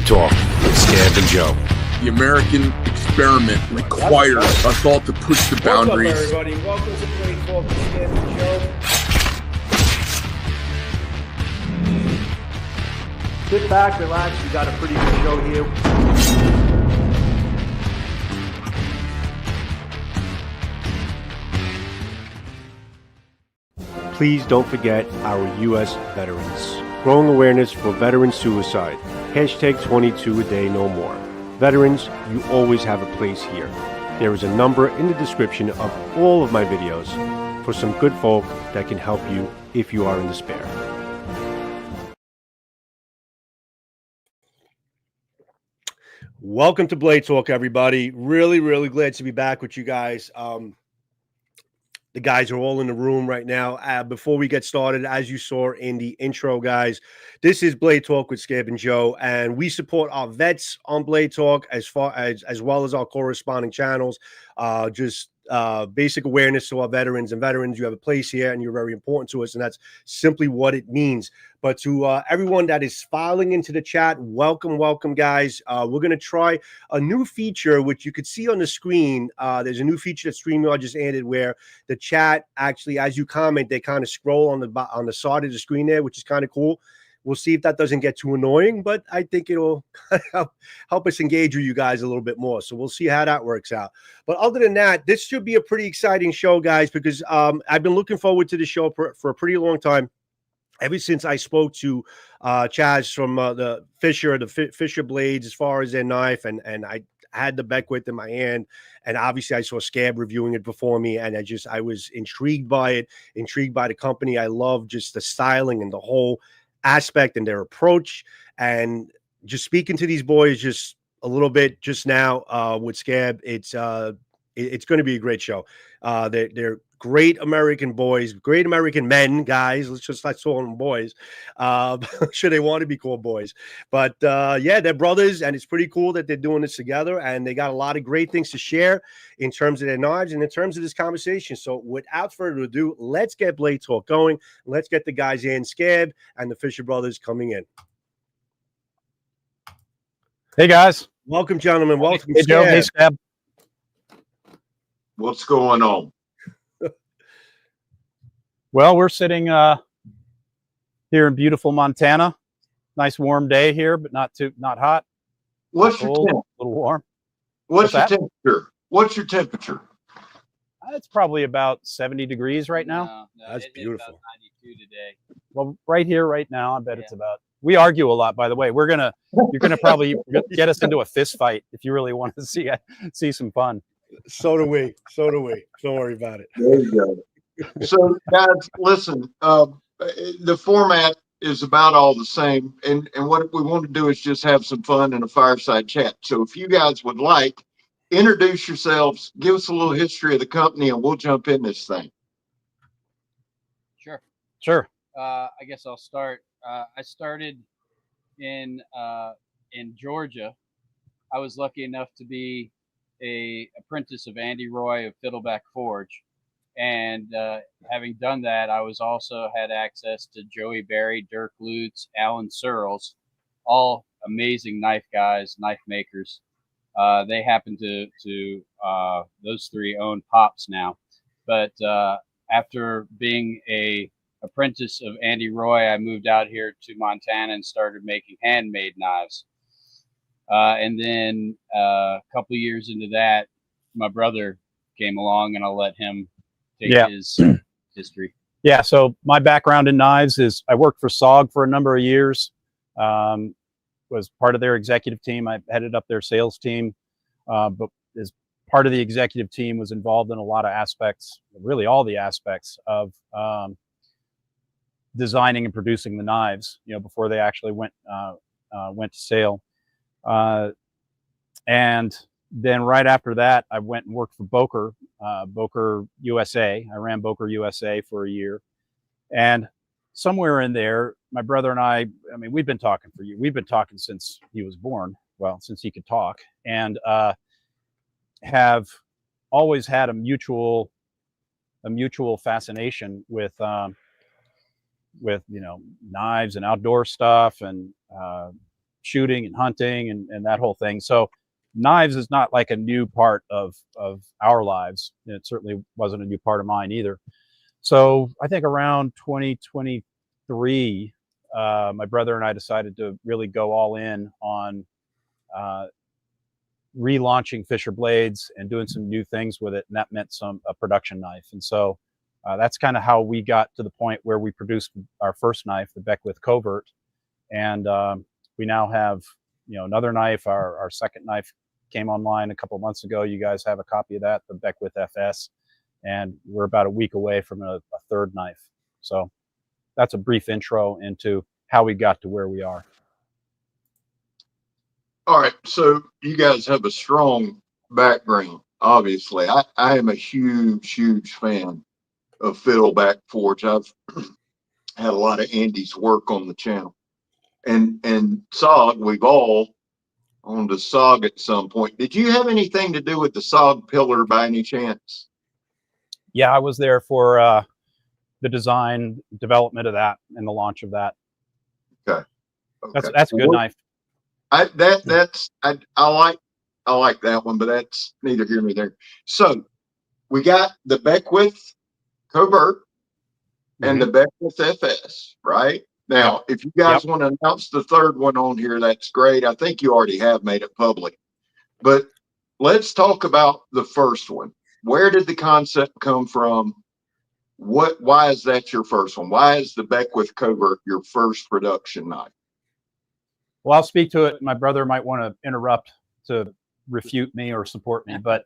Talk with Scab and Joe. The American experiment requires us all to push the boundaries. What's up, everybody? Welcome to Blade Talk with Scab and Joe. Sit back, relax. We got a pretty good show here. Please don't forget our U.S. veterans. Growing awareness for veteran suicide. Hashtag 22 a day no more. Veterans, you always have a place here. There is a number in the description of all of my videos for some good folk that can help you if you are in despair. Welcome to Blade Talk, everybody. Really glad to be back with you guys. The guys are all in the room right now. Before we get started, as you saw in the intro, guys, this is Blade Talk with Scab and Joe, and we support our vets on Blade Talk as well as our corresponding channels. Basic awareness to our veterans. And veterans, you have a place here, and you're very important to us, and that's simply what it means. But to everyone that is filing into the chat, welcome, guys. We're going to try a new feature, which you could see on the screen. There's a new feature that Streamyard just added where the chat actually, as you comment, they kind of scroll on the side of the screen there, which is kind of cool. We'll see if that doesn't get too annoying, but I think it'll help us engage with you guys a little bit more. So we'll see how that works out. But other than that, this should be a pretty exciting show, guys, because I've been looking forward to the show for a pretty long time. Ever since I spoke to Chaz from the Fisher Blades as far as their knife, and I had the Beckwith in my hand, and obviously I saw Scab reviewing it before me, and I was intrigued by it, intrigued by the company. I love just the styling and the whole aspect and their approach, and just speaking to these boys just a little bit just now with Scab, it's going to be a great show. They're great American boys, great American men, guys. Let's call them boys. Sure, they want to be called boys, but yeah, they're brothers, and it's pretty cool that they're doing this together, and they got a lot of great things to share in terms of their knives and in terms of this conversation. So without further ado, let's get Blade Talk going. Let's get the guys in, Scab and the Fisher brothers coming in. Hey guys, welcome, gentlemen. Welcome. Hey Joe. Hey Scab. What's going on? Well, we're sitting here in beautiful Montana. Nice warm day here, but not hot. What's your cold, a little warm? What's your temperature? What's your temperature? It's probably about 70 degrees right now. No, that's beautiful. About 92 today. Well, right here, right now, I bet it's about. We argue a lot, by the way. You're gonna probably get us into a fist fight if you really want to see some fun. So do we. Don't worry about it. There you go. So, guys, listen. The format is about all the same, and what we want to do is just have some fun and a fireside chat. So, if you guys would like, introduce yourselves, give us a little history of the company, and we'll jump in this thing. Sure. I guess I'll start. I started in Georgia. I was lucky enough to be an apprentice of Andy Roy of Fiddleback Forge. And having done that, I was also had access to Joey Berry, Dirk Lutz, Alan Searles, all amazing knife guys, knife makers. They happen to those three own Pops now. But after being a apprentice of Andy Roy, I moved out here to Montana and started making handmade knives. And then a couple of years into that, my brother came along, and I'll let him his history. Yeah, so my background in knives is I worked for SOG for a number of years, was part of their executive team. I headed up their sales team, but as part of the executive team was involved in a lot of aspects, really all the aspects of designing and producing the knives, before they actually went to sale. And then right after that, I went and worked for Boker USA. I ran Boker USA for a year. And somewhere in there, my brother and I mean, we've been talking since he was born. Well, since he could talk, and have always had a mutual fascination with knives and outdoor stuff, and shooting and hunting and that whole thing. So knives is not like a new part of our lives. It certainly wasn't a new part of mine either. So I think around 2023, my brother and I decided to really go all in on relaunching Fisher blades and doing some new things with it, and that meant a production knife. And so that's kind of how we got to the point where we produced our first knife, the Beckwith Covert, and we now have another knife. Our second knife came online a couple of months ago. You guys have a copy of that, the Beckwith FS, and we're about a week away from a third knife. So that's a brief intro into how we got to where we are. All right, so you guys have a strong background. Obviously, I am a huge fan of Fiddleback Forge. I've had a lot of Andy's work on the channel, and SOG. We've all owned a SOG at some point. Did you have anything to do with the SOG pillar by any chance? Yeah, I was there for the design, development of that, and the launch of that. Okay. That's a good knife. I like that one, but that's neither here nor there. So we got the Beckwith Covert and the Beckwith FS, right? Now, if you guys want to announce the third one on here, that's great. I think you already have made it public. But let's talk about the first one. Where did the concept come from? Why is that your first one? Why is the Beckwith Covert your first production knife? Well, I'll speak to it. My brother might want to interrupt to refute me or support me. But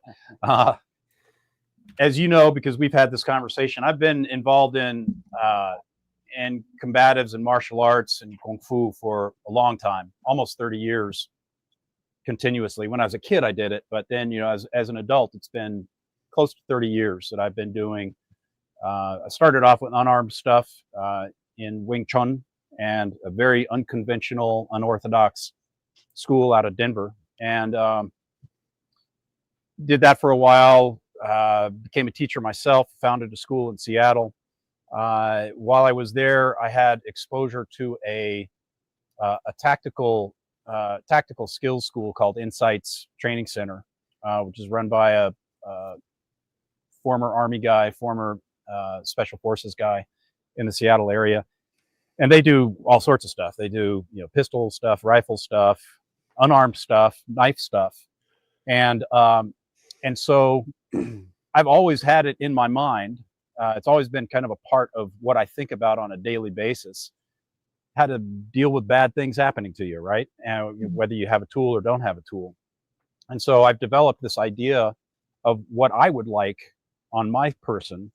as you know, because we've had this conversation, I've been involved in combatives and martial arts and Kung Fu for a long time, almost 30 years continuously. When I was a kid, I did it. But then, as an adult, it's been close to 30 years that I've been doing. I started off with unarmed stuff in Wing Chun, and a very unconventional, unorthodox school out of Denver, and did that for a while. Became a teacher myself, founded a school in Seattle. While I was there, I had exposure to a tactical skills school called Insights Training Center, which is run by a former Army guy, former Special Forces guy in the Seattle area. And they do all sorts of stuff. They do, pistol stuff, rifle stuff, unarmed stuff, knife stuff. And so I've always had it in my mind. It's always been kind of a part of what I think about on a daily basis, how to deal with bad things happening to you, right? And whether you have a tool or don't have a tool. And so I've developed this idea of what I would like on my person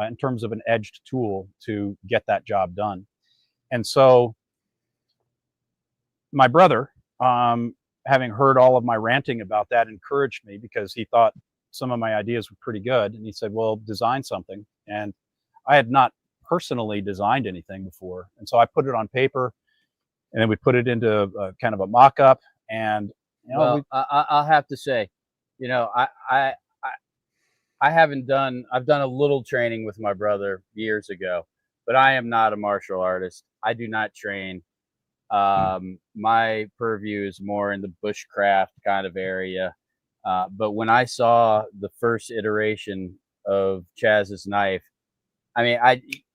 in terms of an edged tool to get that job done. And so my brother, having heard all of my ranting about that, encouraged me because he thought some of my ideas were pretty good. And he said, well, design something. And I had not personally designed anything before. And so I put it on paper, and then we put it into kind of a mock-up. And I'll have to say, I haven't done. I've done a little training with my brother years ago, but I am not a martial artist. I do not train. My purview is more in the bushcraft kind of area. But when I saw the first iteration of Chaz's knife, I mean,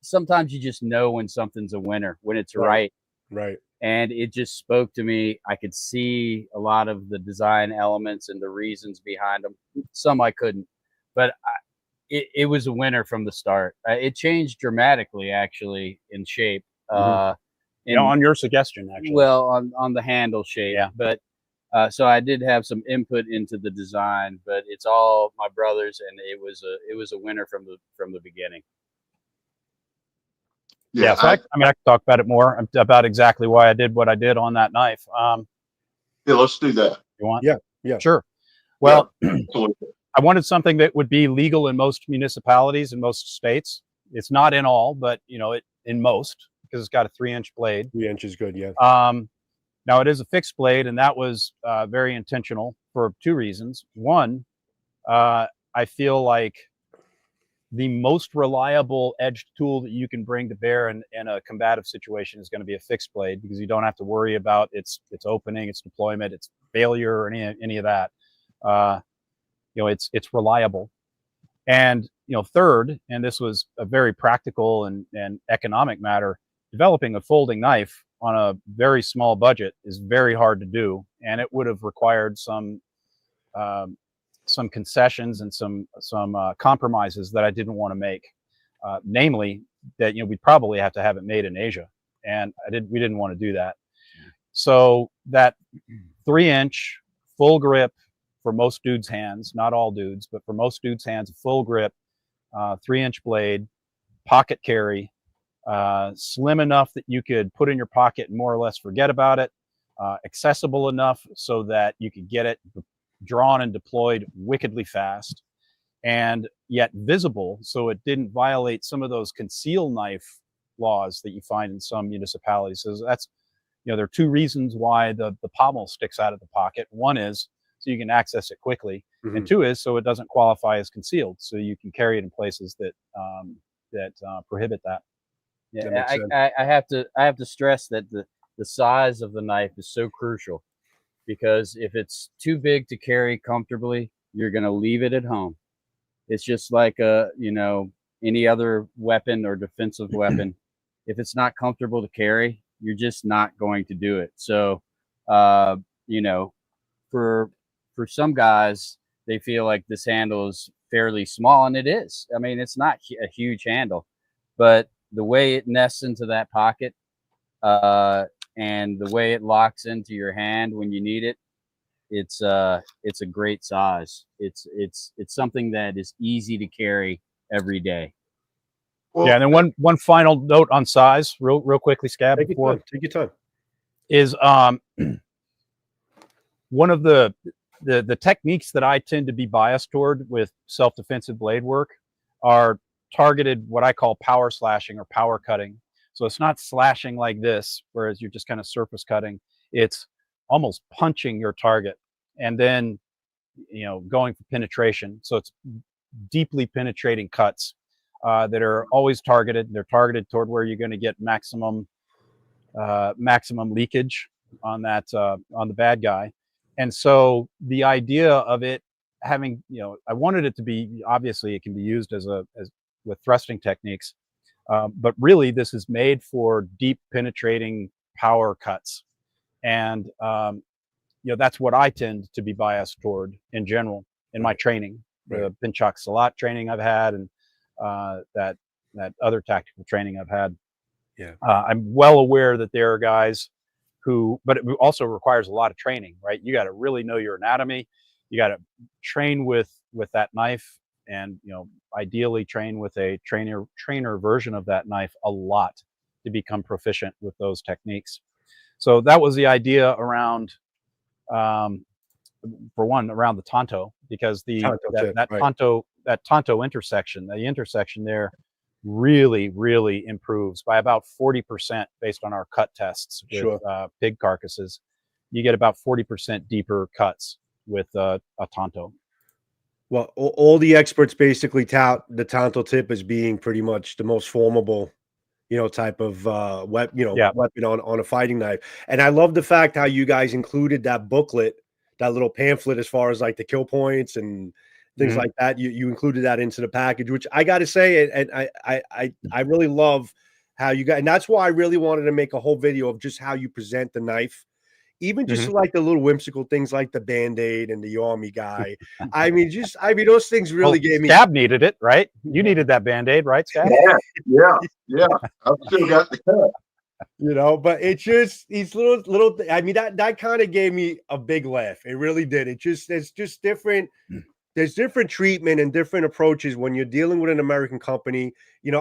sometimes you just know when something's a winner, when it's right. Right. And it just spoke to me. I could see a lot of the design elements and the reasons behind them. Some I couldn't, but it was a winner from the start. It changed dramatically, actually, in shape. On your suggestion, actually. Well, on the handle shape. Yeah. But so I did have some input into the design, but it's all my brother's, and it was a winner from the beginning. Yeah, so I can talk about it more, about exactly why I did what I did on that knife. Yeah, let's do that. You want? Yeah. Sure. Well, Absolutely. I wanted something that would be legal in most municipalities in most states. It's not in all, but in most, because it's got a 3-inch blade. 3 inches good, yeah. Now it is a fixed blade, and that was very intentional for 2 reasons. One, I feel like the most reliable edged tool that you can bring to bear in a combative situation is going to be a fixed blade, because you don't have to worry about its opening, its deployment, its failure, or any of that. It's reliable. And third, and this was a very practical and economic matter, developing a folding knife on a very small budget is very hard to do, and it would have required some concessions and some compromises that I didn't want to make. Namely, that we'd probably have to have it made in Asia, and we didn't want to do that. So that 3-inch full grip for most dudes' hands, not all dudes, but for most dudes' hands, full grip, 3-inch blade, pocket carry, slim enough that you could put in your pocket and more or less forget about it, accessible enough so that you could get it drawn and deployed wickedly fast, and yet visible so it didn't violate some of those conceal knife laws that you find in some municipalities. So that's, there are two reasons why the pommel sticks out of the pocket. One is so you can access it quickly, and two is so it doesn't qualify as concealed, so you can carry it in places that prohibit that. Yeah, I have to stress that the size of the knife is so crucial, because if it's too big to carry comfortably, you're going to leave it at home. It's just like any other weapon or defensive weapon. If it's not comfortable to carry, you're just not going to do it. So, for some guys, they feel like this handle is fairly small, and it is. I mean, it's not a huge handle, but the way it nests into that pocket, and the way it locks into your hand when you need it, it's a great size. It's something that is easy to carry every day. Well, yeah, and then one final note on size, real quickly, Scab. Take your time. Is one of the techniques that I tend to be biased toward with self-defensive blade work are targeted, what I call power slashing or power cutting. So it's not slashing like this, whereas you're just kind of surface cutting. It's almost punching your target and then, going for penetration. So it's deeply penetrating cuts that are always targeted. They're targeted toward where you're going to get maximum leakage on that, on the bad guy. And so the idea of it having, I wanted it to be, obviously it can be used as with thrusting techniques, but really this is made for deep penetrating power cuts. And, that's what I tend to be biased toward in general in my training, the Pinchak Salat training I've had, and that other tactical training I've had. Yeah. I'm well aware that there are guys but it also requires a lot of training, right? You got to really know your anatomy. You got to train with that knife, and ideally train with a trainer version of that knife a lot to become proficient with those techniques. So that was the idea around, for one, around the Tonto, because that Tonto intersection, the intersection there really, really improves by about 40% based on our cut tests with pig carcasses. You get about 40% deeper cuts with a Tonto. Well, all the experts basically tout the Tonto tip as being pretty much the most formable, type of weapon on a fighting knife. And I love the fact how you guys included that booklet, that little pamphlet, as far as like the kill points and things like that. You included that into the package, which I got to say, and I really love how you got, and that's why I really wanted to make a whole video of just how you present the knife, even just like the little whimsical things like the Band-Aid and the army guy. I mean, those things really gave me. Scab needed it, right? You needed that Band-Aid, right, Scab? Yeah. I've still got the cut. But it's just these little. I mean, that kind of gave me a big laugh. It really did. It's just different. There's different treatment and different approaches when you're dealing with an American company.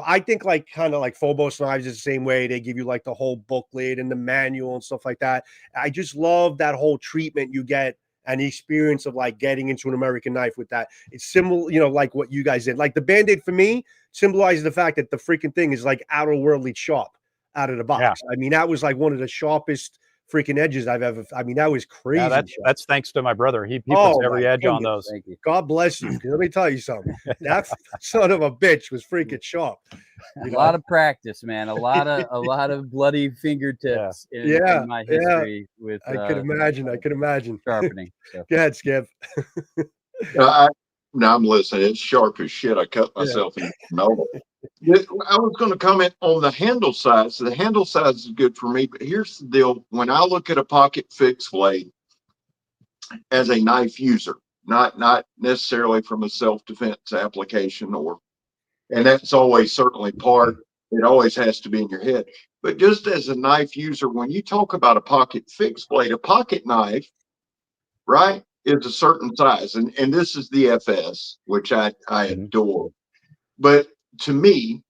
I think kind of like Phobos Knives is the same way. They give you like the whole booklet and the manual and stuff like that. I just love that whole treatment you get and the experience of like getting into an American knife with that. It's similar, like what you guys did. Like the Band-Aid for me symbolizes the fact that the freaking thing is like outer worldly sharp out of the box. Yeah. I mean, that was like one of the sharpest freaking edges I've ever. I mean, that was crazy. Yeah, Sean. that's thanks to my brother. He Oh, puts every my edge on goodness. those. Thank you. God bless you. 'Cause let me tell you something. That son of a bitch was freaking sharp. A lot of practice, man. A lot of bloody fingertips in my history with. I could imagine. I could imagine. Sharpening. So. Go ahead, Scab. Now I'm listening. It's sharp as shit. I cut myself in the elbow. I was going to comment on the handle size. The handle size is good for me, but here's the deal. When I look at a pocket fixed blade as a knife user, not necessarily from a self-defense application, and that's always certainly part, it always has to be in your head. But just as a knife user, when you talk about a pocket fixed blade, a pocket knife, right, is a certain size. And this is the FS, which I adore. But to me,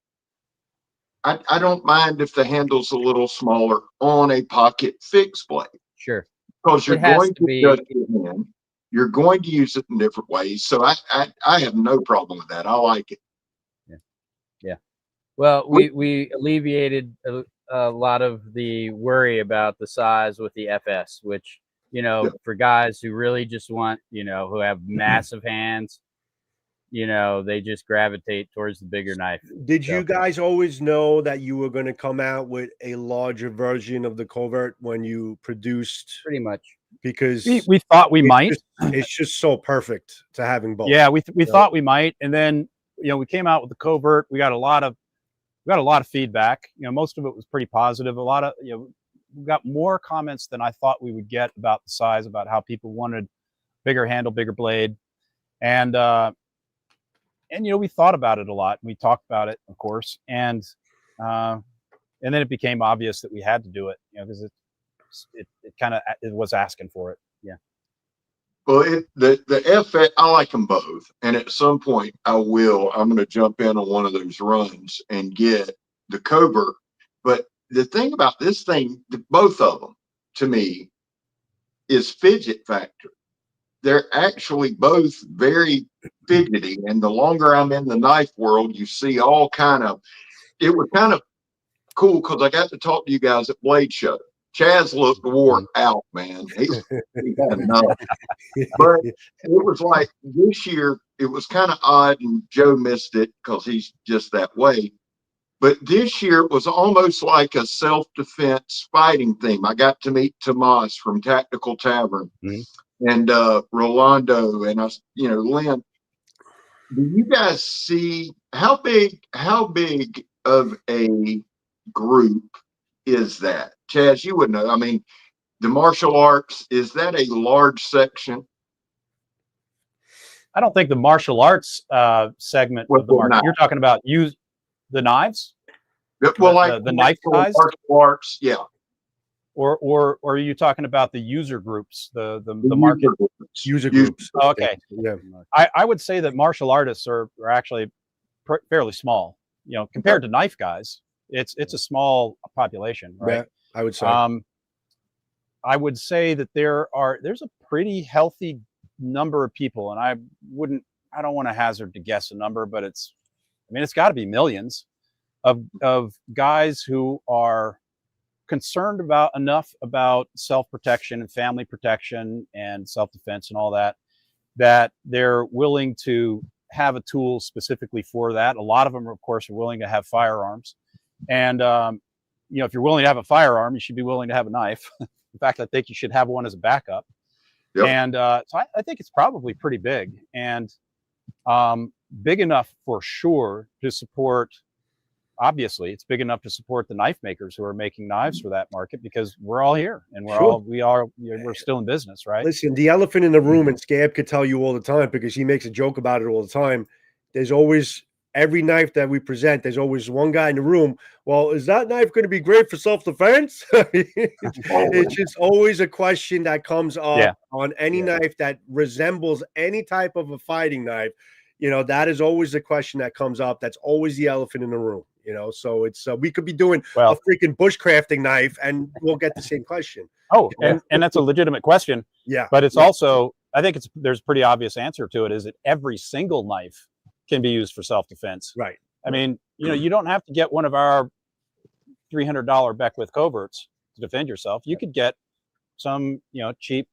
I don't mind if the handle's a little smaller on a pocket fixed blade. Sure. Because you're going to judge your hand. You're going to use it in different ways. So I have no problem with that. I like it. Yeah. Well, we alleviated a lot of the worry about the size with the FS, which, for guys who really just want, who have massive hands, they just gravitate towards the bigger knife. Did you guys always know that you were going to come out with a larger version of the Covert when you produced? Pretty much. Because we thought we might. It's just so perfect to having both. Yeah, we thought we might, and then we came out with the Covert. We got a lot of feedback. Most of it was pretty positive. A lot of we got more comments than I thought we would get about the size, about how people wanted bigger handle, bigger blade, and we thought about it a lot. We talked about it, of course, and then it became obvious that we had to do it, because it was asking for it. Yeah. Well, the FS, I like them both, and at some point I'm going to jump in on one of those runs and get the Cobra. But the thing about this thing, both of them, to me, is fidget factor. They're actually both very fidgety, and the longer I'm in the knife world, you see all kind of. It was kind of cool because I got to talk to you guys at Blade Show. Chaz looked wore out, man. He had enough. But it was like this year, it was kind of odd, and Joe missed it because he's just that way. But this year it was almost like a self-defense fighting theme. I got to meet Tomas from Tactical Tavern and Rolando and Lynn. Do you guys see how big of a group is that? Chaz, you would know. I mean, the martial arts, is that a large section? I don't think the martial arts segment of the market. You're talking about the knives? Well, like the knife size? Martial arts, yeah. Or are you talking about the user groups, the market? User groups. Okay. Yeah. I would say that martial artists are actually fairly small, compared to knife guys. It's a small population, right? Yeah, I would say. I would say that there's a pretty healthy number of people, and I don't want to hazard to guess a number, but it's got to be millions of guys who are concerned enough about self-protection and family protection and self-defense and all that they're willing to have a tool specifically for that. A lot of them, of course, are willing to have firearms. And, if you're willing to have a firearm, you should be willing to have a knife. In fact, I think you should have one as a backup. Yep. And so I think it's probably pretty big, and big enough for sure to support. Obviously, it's big enough to support the knife makers who are making knives for that market, because we're all here and we're still in business, right? Listen, the elephant in the room, and Scab could tell you all the time because he makes a joke about it all the time. There's always, every knife that we present, there's always one guy in the room. Well, is that knife going to be great for self-defense? It's just always a question that comes up on any knife that resembles any type of a fighting knife. That is always the question that comes up. That's always the elephant in the room. So it's we could be doing a freaking bushcrafting knife and we'll get the same question. Oh, and that's a legitimate question. Yeah. But it's also, I think there's a pretty obvious answer to it, is that every single knife can be used for self-defense. Right. I mean, you don't have to get one of our $300 Beckwith coverts to defend yourself. You could get cheap,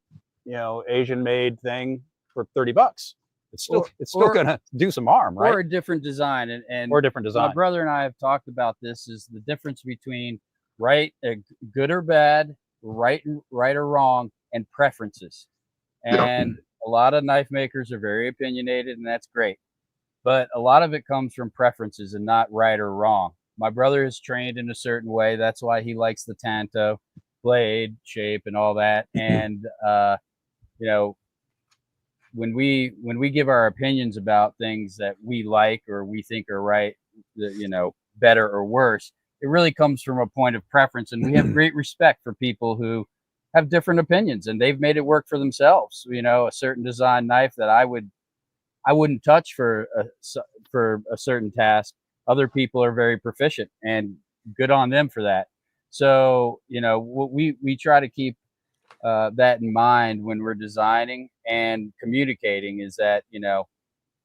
Asian made thing for $30. It's still gonna do some harm, right? Or a different design, and or a different design. My brother and I have talked about this, is the difference between good or bad, right or wrong, and preferences. And a lot of knife makers are very opinionated, and that's great. But a lot of it comes from preferences and not right or wrong. My brother is trained in a certain way. That's why he likes the Tanto blade shape and all that. And when we give our opinions about things that we like or we think are right, better or worse, it really comes from a point of preference. And we have great respect for people who have different opinions, and they've made it work for themselves. A certain design knife that I wouldn't touch for a certain task, other people are very proficient, and good on them for that. So we try to keep that in mind when we're designing and communicating, is that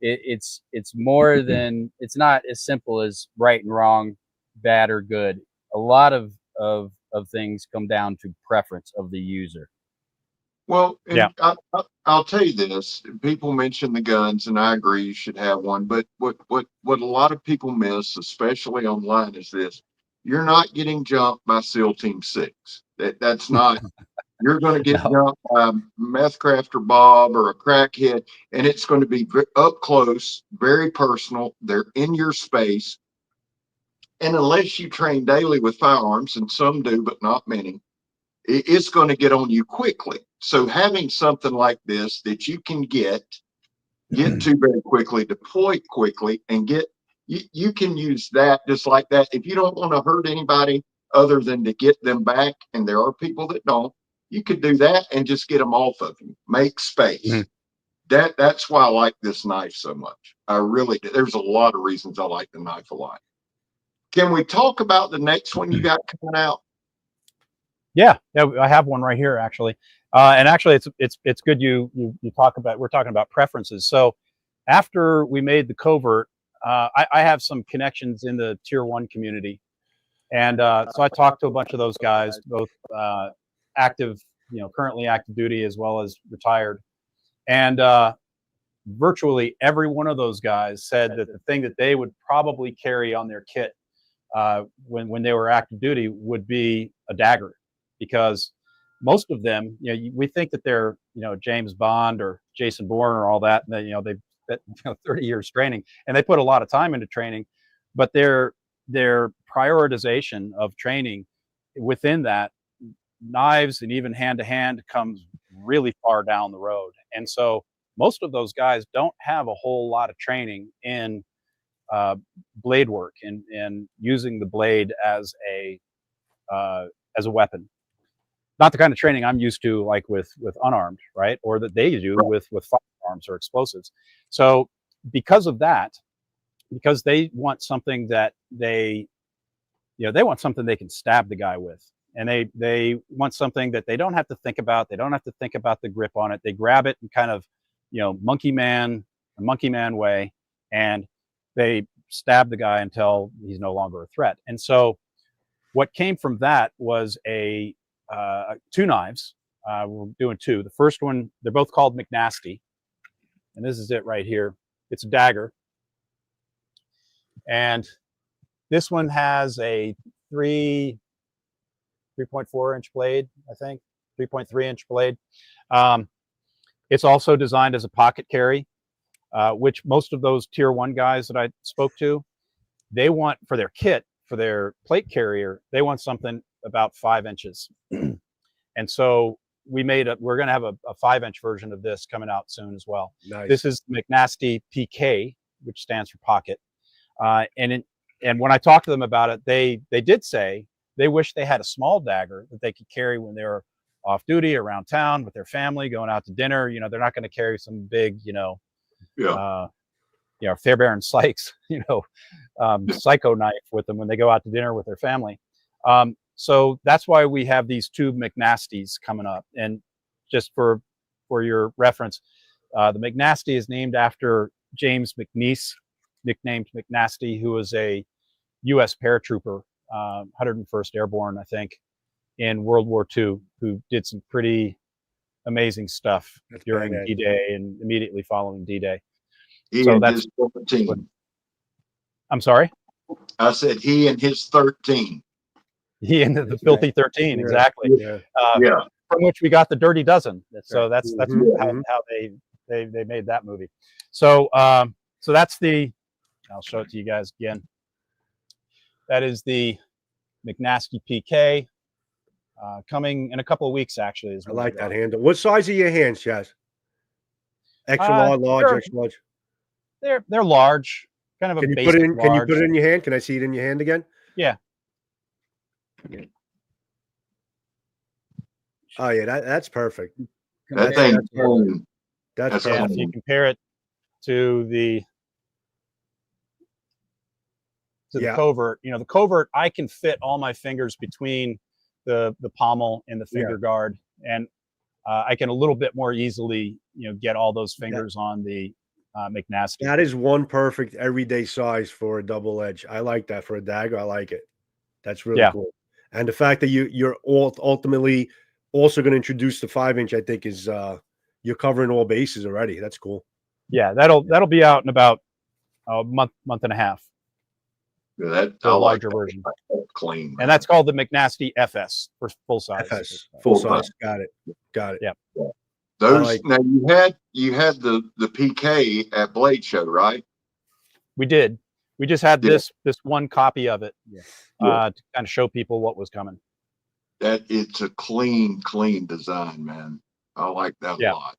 it's more than, it's not as simple as right and wrong, bad or good. A lot of things come down to preference of the user. Well, I'll tell you this. People mention the guns, and I agree you should have one. But what a lot of people miss, especially online, is this: you're not getting jumped by SEAL Team 6. That's not. You're going to get jumped by meth crafter Bob or a crackhead, and it's going to be up close, very personal. They're in your space, and unless you train daily with firearms, and some do, but not many, it's going to get on you quickly. So having something like this that you can get to very quickly, deploy quickly, and you can use that just like that. If you don't want to hurt anybody other than to get them back, and there are people that don't, you could do that and just get them off of you. Make space. That's why I like this knife so much. I really do. There's a lot of reasons I like the knife a lot. Can we talk about the next one you got coming out? Yeah, I have one right here actually, and actually it's good you talk about. We're talking about preferences. So after we made the covert, I have some connections in the Tier 1 community, and so I talked to a bunch of those guys, both active, currently active duty as well as retired, and virtually every one of those guys said that the thing that they would probably carry on their kit when they were active duty would be a dagger, because most of them, we think that they're, James Bond or Jason Bourne or all that, and they've spent 30 years training, and they put a lot of time into training, but their prioritization of training within that, knives and even hand-to-hand, comes really far down the road. And so most of those guys don't have a whole lot of training in blade work and using the blade as a weapon. Not the kind of training I'm used to, like with unarmed, right? Or that they do with firearms or explosives. So because of that, because they want something that they want something they can stab the guy with. And they want something that they don't have to think about. They don't have to think about the grip on it. They grab it and kind of, monkey man way, and they stab the guy until he's no longer a threat. And so what came from that was two knives. We're doing two. The first one, they're both called McNasty. And this is it right here. It's a dagger. And this one has a 3.4 inch blade, I think, 3.3 inch blade. It's also designed as a pocket carry, which most of those Tier 1 guys that I spoke to, they want for their kit, for their plate carrier, they want something about 5 inches. And so we're going to have a 5-inch version of this coming out soon as well. Nice. This is McNasty PK, which stands for pocket. And when I talked to them about it, they did say they wish they had a small dagger that they could carry when they're off duty around town with their family, going out to dinner. They're not going to carry some big, Fairbairn Sykes, psycho knife with them when they go out to dinner with their family. So that's why we have these two McNasties coming up. And just for your reference, the McNasty is named after James McNeese, nicknamed McNasty, who was a U.S. paratrooper, 101st Airborne, I think. in World War II who did some pretty amazing stuff That's during badass. D-Day and immediately following D-Day. He So and that's his 13. I'm sorry. I said he and his 13. He and the filthy 13, Yeah. exactly. Yeah. Yeah. From which we got the Dirty Dozen. That's So right. that's Mhm. how they made that movie. So so that's the. I'll show it to you guys again. That is the McNasty PK. Coming in a couple of weeks, actually. Is I when like they're that on. handle. What size are your hands, Chaz? Extra large, large, They're- extra large. They're large, kind of a Can you basic put it in? Can you large. put it in your hand? Can I see it in your hand again? Yeah. Oh yeah, that's perfect. That Compare thing. it to- That's That's Yeah, perfect. if you compare it to the Yeah. covert, the covert, I can fit all my fingers between the pommel and the finger guard, and I can a little bit more easily, get all those fingers on the McNasty. That is one perfect everyday size for a double edge. I like that for a dagger. I like it. That's really Yeah. cool. And the fact that you're ultimately also going to introduce the 5-inch, I think, is you're covering all bases already. That's cool. Yeah, that'll be out in about a month and a half. Yeah, that The I like larger that. version, That's clean. and that's called the McNasty FS for full size. FS, full size. Got it. Got it. Yeah. Those like- now you had the PK at Blade Show, right? We did. We just had Yeah. this one copy of it Yeah. to kind of show people what was coming. That it's a clean design, man. I like that Yeah. a lot.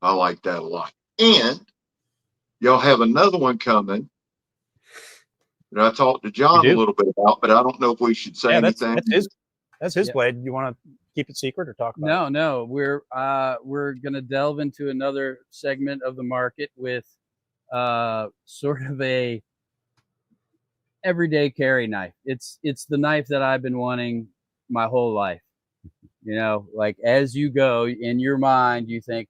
I like that a lot. And y'all have another one coming that I talked to John a little bit about, but I don't know if we should say anything. That's his Yeah. blade. You want to keep it secret or talk about it? No, we're gonna delve into another segment of the market with sort of a everyday carry knife. It's the knife that I've been wanting my whole life. Like as you go in your mind, you think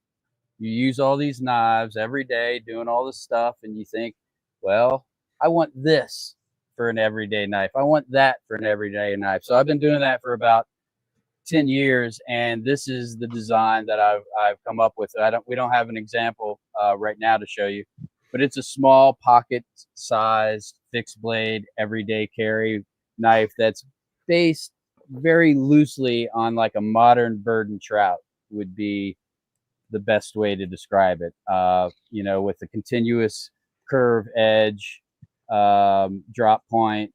you use all these knives every day, doing all this stuff, and you think, well, I want this for an everyday knife. I want that for an everyday knife. So I've been doing that for about 10 years, and this is the design that I've come up with. We don't have an example right now to show you, but it's a small pocket sized fixed blade everyday carry knife that's based very loosely on like a modern bird and trout would be the best way to describe it. With the continuous curve edge, drop point,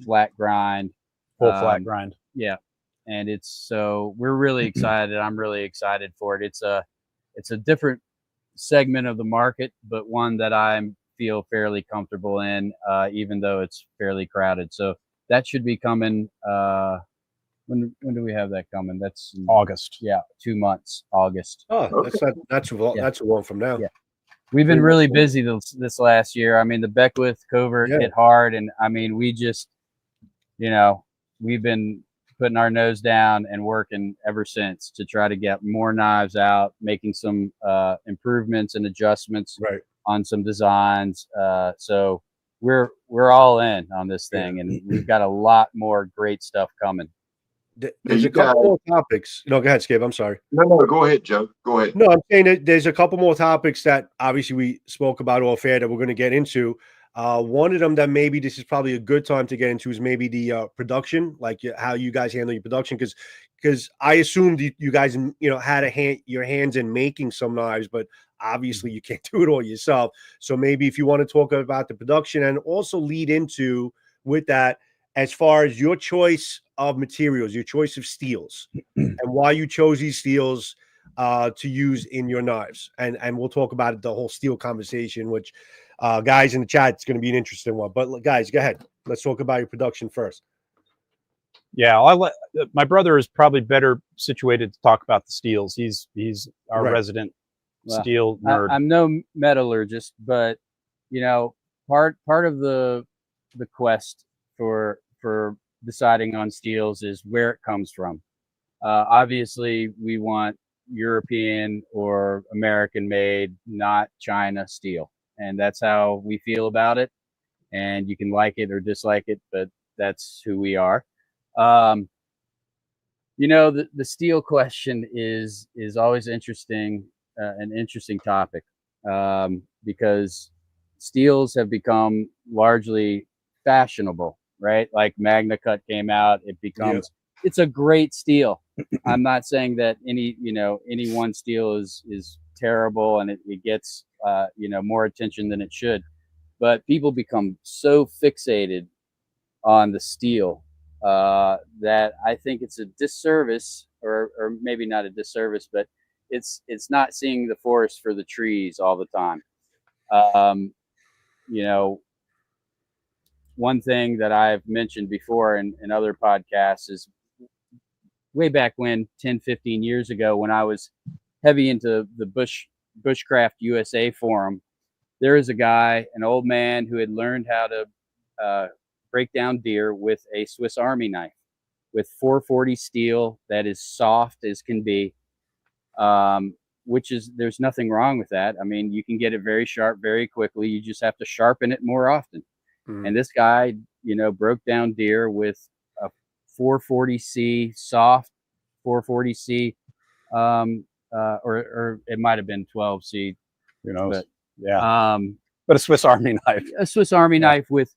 flat grind, Full flat grind. Yeah. And we're really excited. I'm really excited for it. It's a different segment of the market, but one that I feel fairly comfortable in, even though it's fairly crowded. So that should be coming. When do we have that coming? That's August. Yeah, 2 months, August. Oh, that's a long from now. Yeah. We've been really busy this last year. I mean, the Beckwith covert hit hard, and I mean, we just, we've been putting our nose down and working ever since to try to get more knives out, making some improvements and adjustments on some designs. So we're all in on this thing, and we've got a lot more great stuff coming. There's a couple more topics. No, go ahead, Scab. I'm sorry. No, go ahead, Joe. Go ahead. No, I'm saying that there's a couple more topics that obviously we spoke about off air that we're going to get into. One of them that maybe this is probably a good time to get into is maybe the production, like how you guys handle your production, because I assumed you guys had your hands in making some knives, but obviously you can't do it all yourself. So maybe if you want to talk about the production and also lead into with that as far as your choice of materials, your choice of steels, and why you chose these steels to use in your knives. And we'll talk about it, the whole steel conversation, which guys in the chat, it's going to be an interesting one. But guys, go ahead. Let's talk about your production first. Yeah, my brother is probably better situated to talk about the steels. He's our resident steel nerd. I'm no metallurgist, but part of the quest for deciding on steels is where it comes from. Obviously, we want European or American made, not China steel. And that's how we feel about it. And you can like it or dislike it, but that's who we are. You know, the steel question is always interesting, an interesting topic, because steels have become largely fashionable, right? Like Magna Cut came out, it becomes it's a great steel. I'm not saying that any one steel is terrible and it gets more attention than it should, but people become so fixated on the steel that I think it's a disservice, or maybe not a disservice, but it's not seeing the forest for the trees all the time. You know, one thing that I've mentioned before in other podcasts is way back when, 10, 15 years ago, when I was heavy into the Bushcraft USA forum, there is a guy, an old man, who had learned how to break down deer with a Swiss Army knife with 440 steel that is soft as can be, which is, there's nothing wrong with that. I mean, you can get it very sharp very quickly. You just have to sharpen it more often. And this guy, broke down deer with a 440C, soft 440C, or it might have been 12C. Who knows? But, yeah. But a Swiss Army knife. A Swiss Army knife with,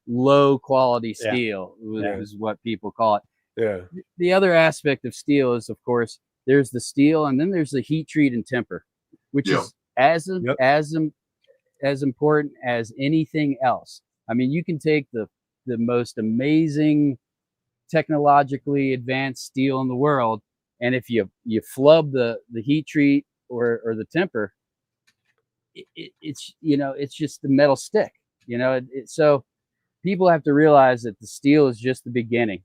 low quality steel Yeah. is what people call it. Yeah. The other aspect of steel is, of course, there's the steel, and then there's the heat treat and temper, which is as important as anything else. I mean, you can take the most amazing technologically advanced steel in the world, and if you flub the heat treat or the temper, it's just the metal stick. So people have to realize that the steel is just the beginning.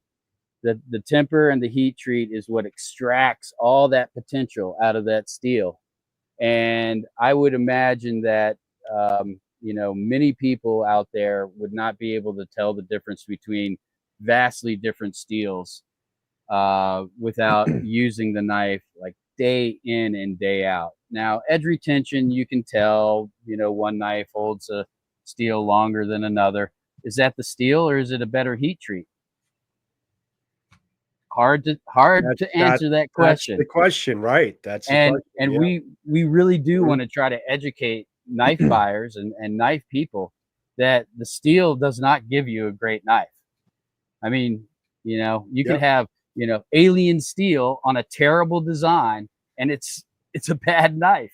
The temper and the heat treat is what extracts all that potential out of that steel. And I would imagine that many people out there would not be able to tell the difference between vastly different steels without using the knife like day in and day out. Now, edge retention, you can tell, one knife holds a steel longer than another. Is that the steel, or is it a better heat treat? Hard to answer that question. That's the question, right? That's the question. And we really do want to try to educate knife buyers and knife people that the steel does not give you a great knife. I mean, you can have, alien steel on a terrible design and it's a bad knife,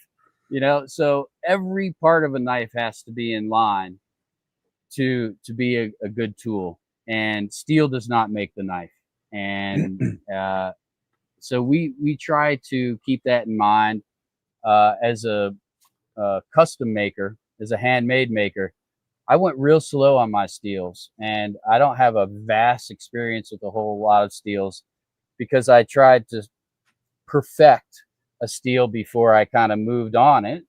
so every part of a knife has to be in line to be a good tool, and steel does not make the knife. And so we try to keep that in mind as a custom maker, as a handmade maker. I went real slow on my steels, and I don't have a vast experience with a whole lot of steels because I tried to perfect a steel before I kind of moved on it.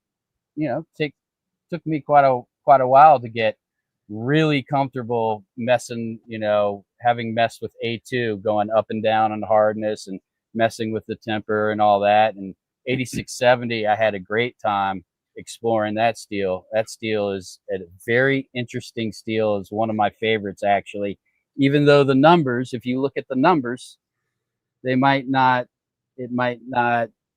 Took me quite a while to get really comfortable messing, having messed with A2, going up and down on the hardness and messing with the temper and all that. And 8670, I had a great time exploring that steel. That steel is a very interesting steel. Is one of my favorites, actually, even though the numbers, if you look at the numbers, it might not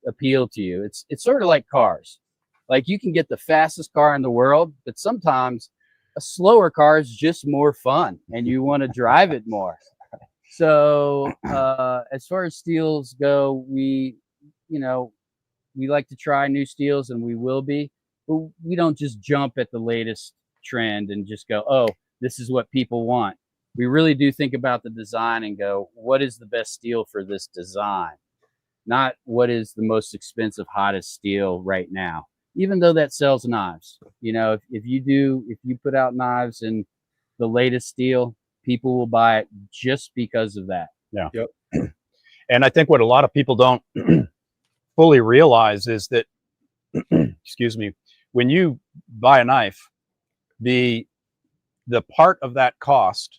appeal to you. It's sort of like cars. Like, you can get the fastest car in the world, but sometimes a slower car is just more fun and you want to drive it more. So as far as steels go, we like to try new steels, and we will be, but we don't just jump at the latest trend and just go, oh, this is what people want. We really do think about the design and go, what is the best steel for this design? Not what is the most expensive, hottest steel right now, even though that sells knives. If you put out knives in the latest steel, people will buy it just because of that. Yeah. Yep. And I think what a lot of people don't fully realize is that, excuse me, when you buy a knife, the part of that cost,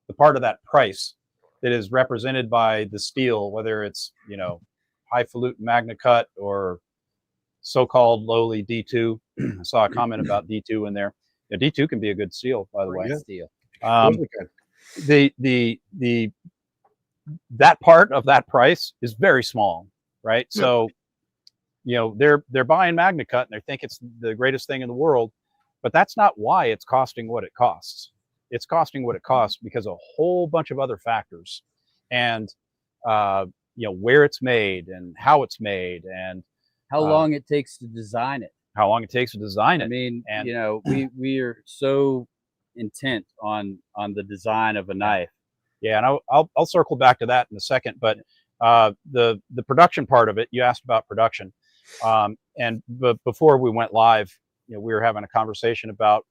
the part of that price that is represented by the steel, whether it's, highfalutin Magna Cut or so-called lowly D2. I saw a comment about D2 in there. Yeah, D2 can be a good steel, by the way. Steel. The that part of that price is very small, right? Yeah. So, they're buying MagnaCut and they think it's the greatest thing in the world, but that's not why it's costing what it costs. It's costing what it costs because of a whole bunch of other factors, and where it's made and how it's made and How long it takes to design it. how long it takes to design it. I mean, And we are so intent on the design of a knife. yeah, and I'll circle back to that in a second. But the production part of it, you asked about production, but before we went live, we were having a conversation about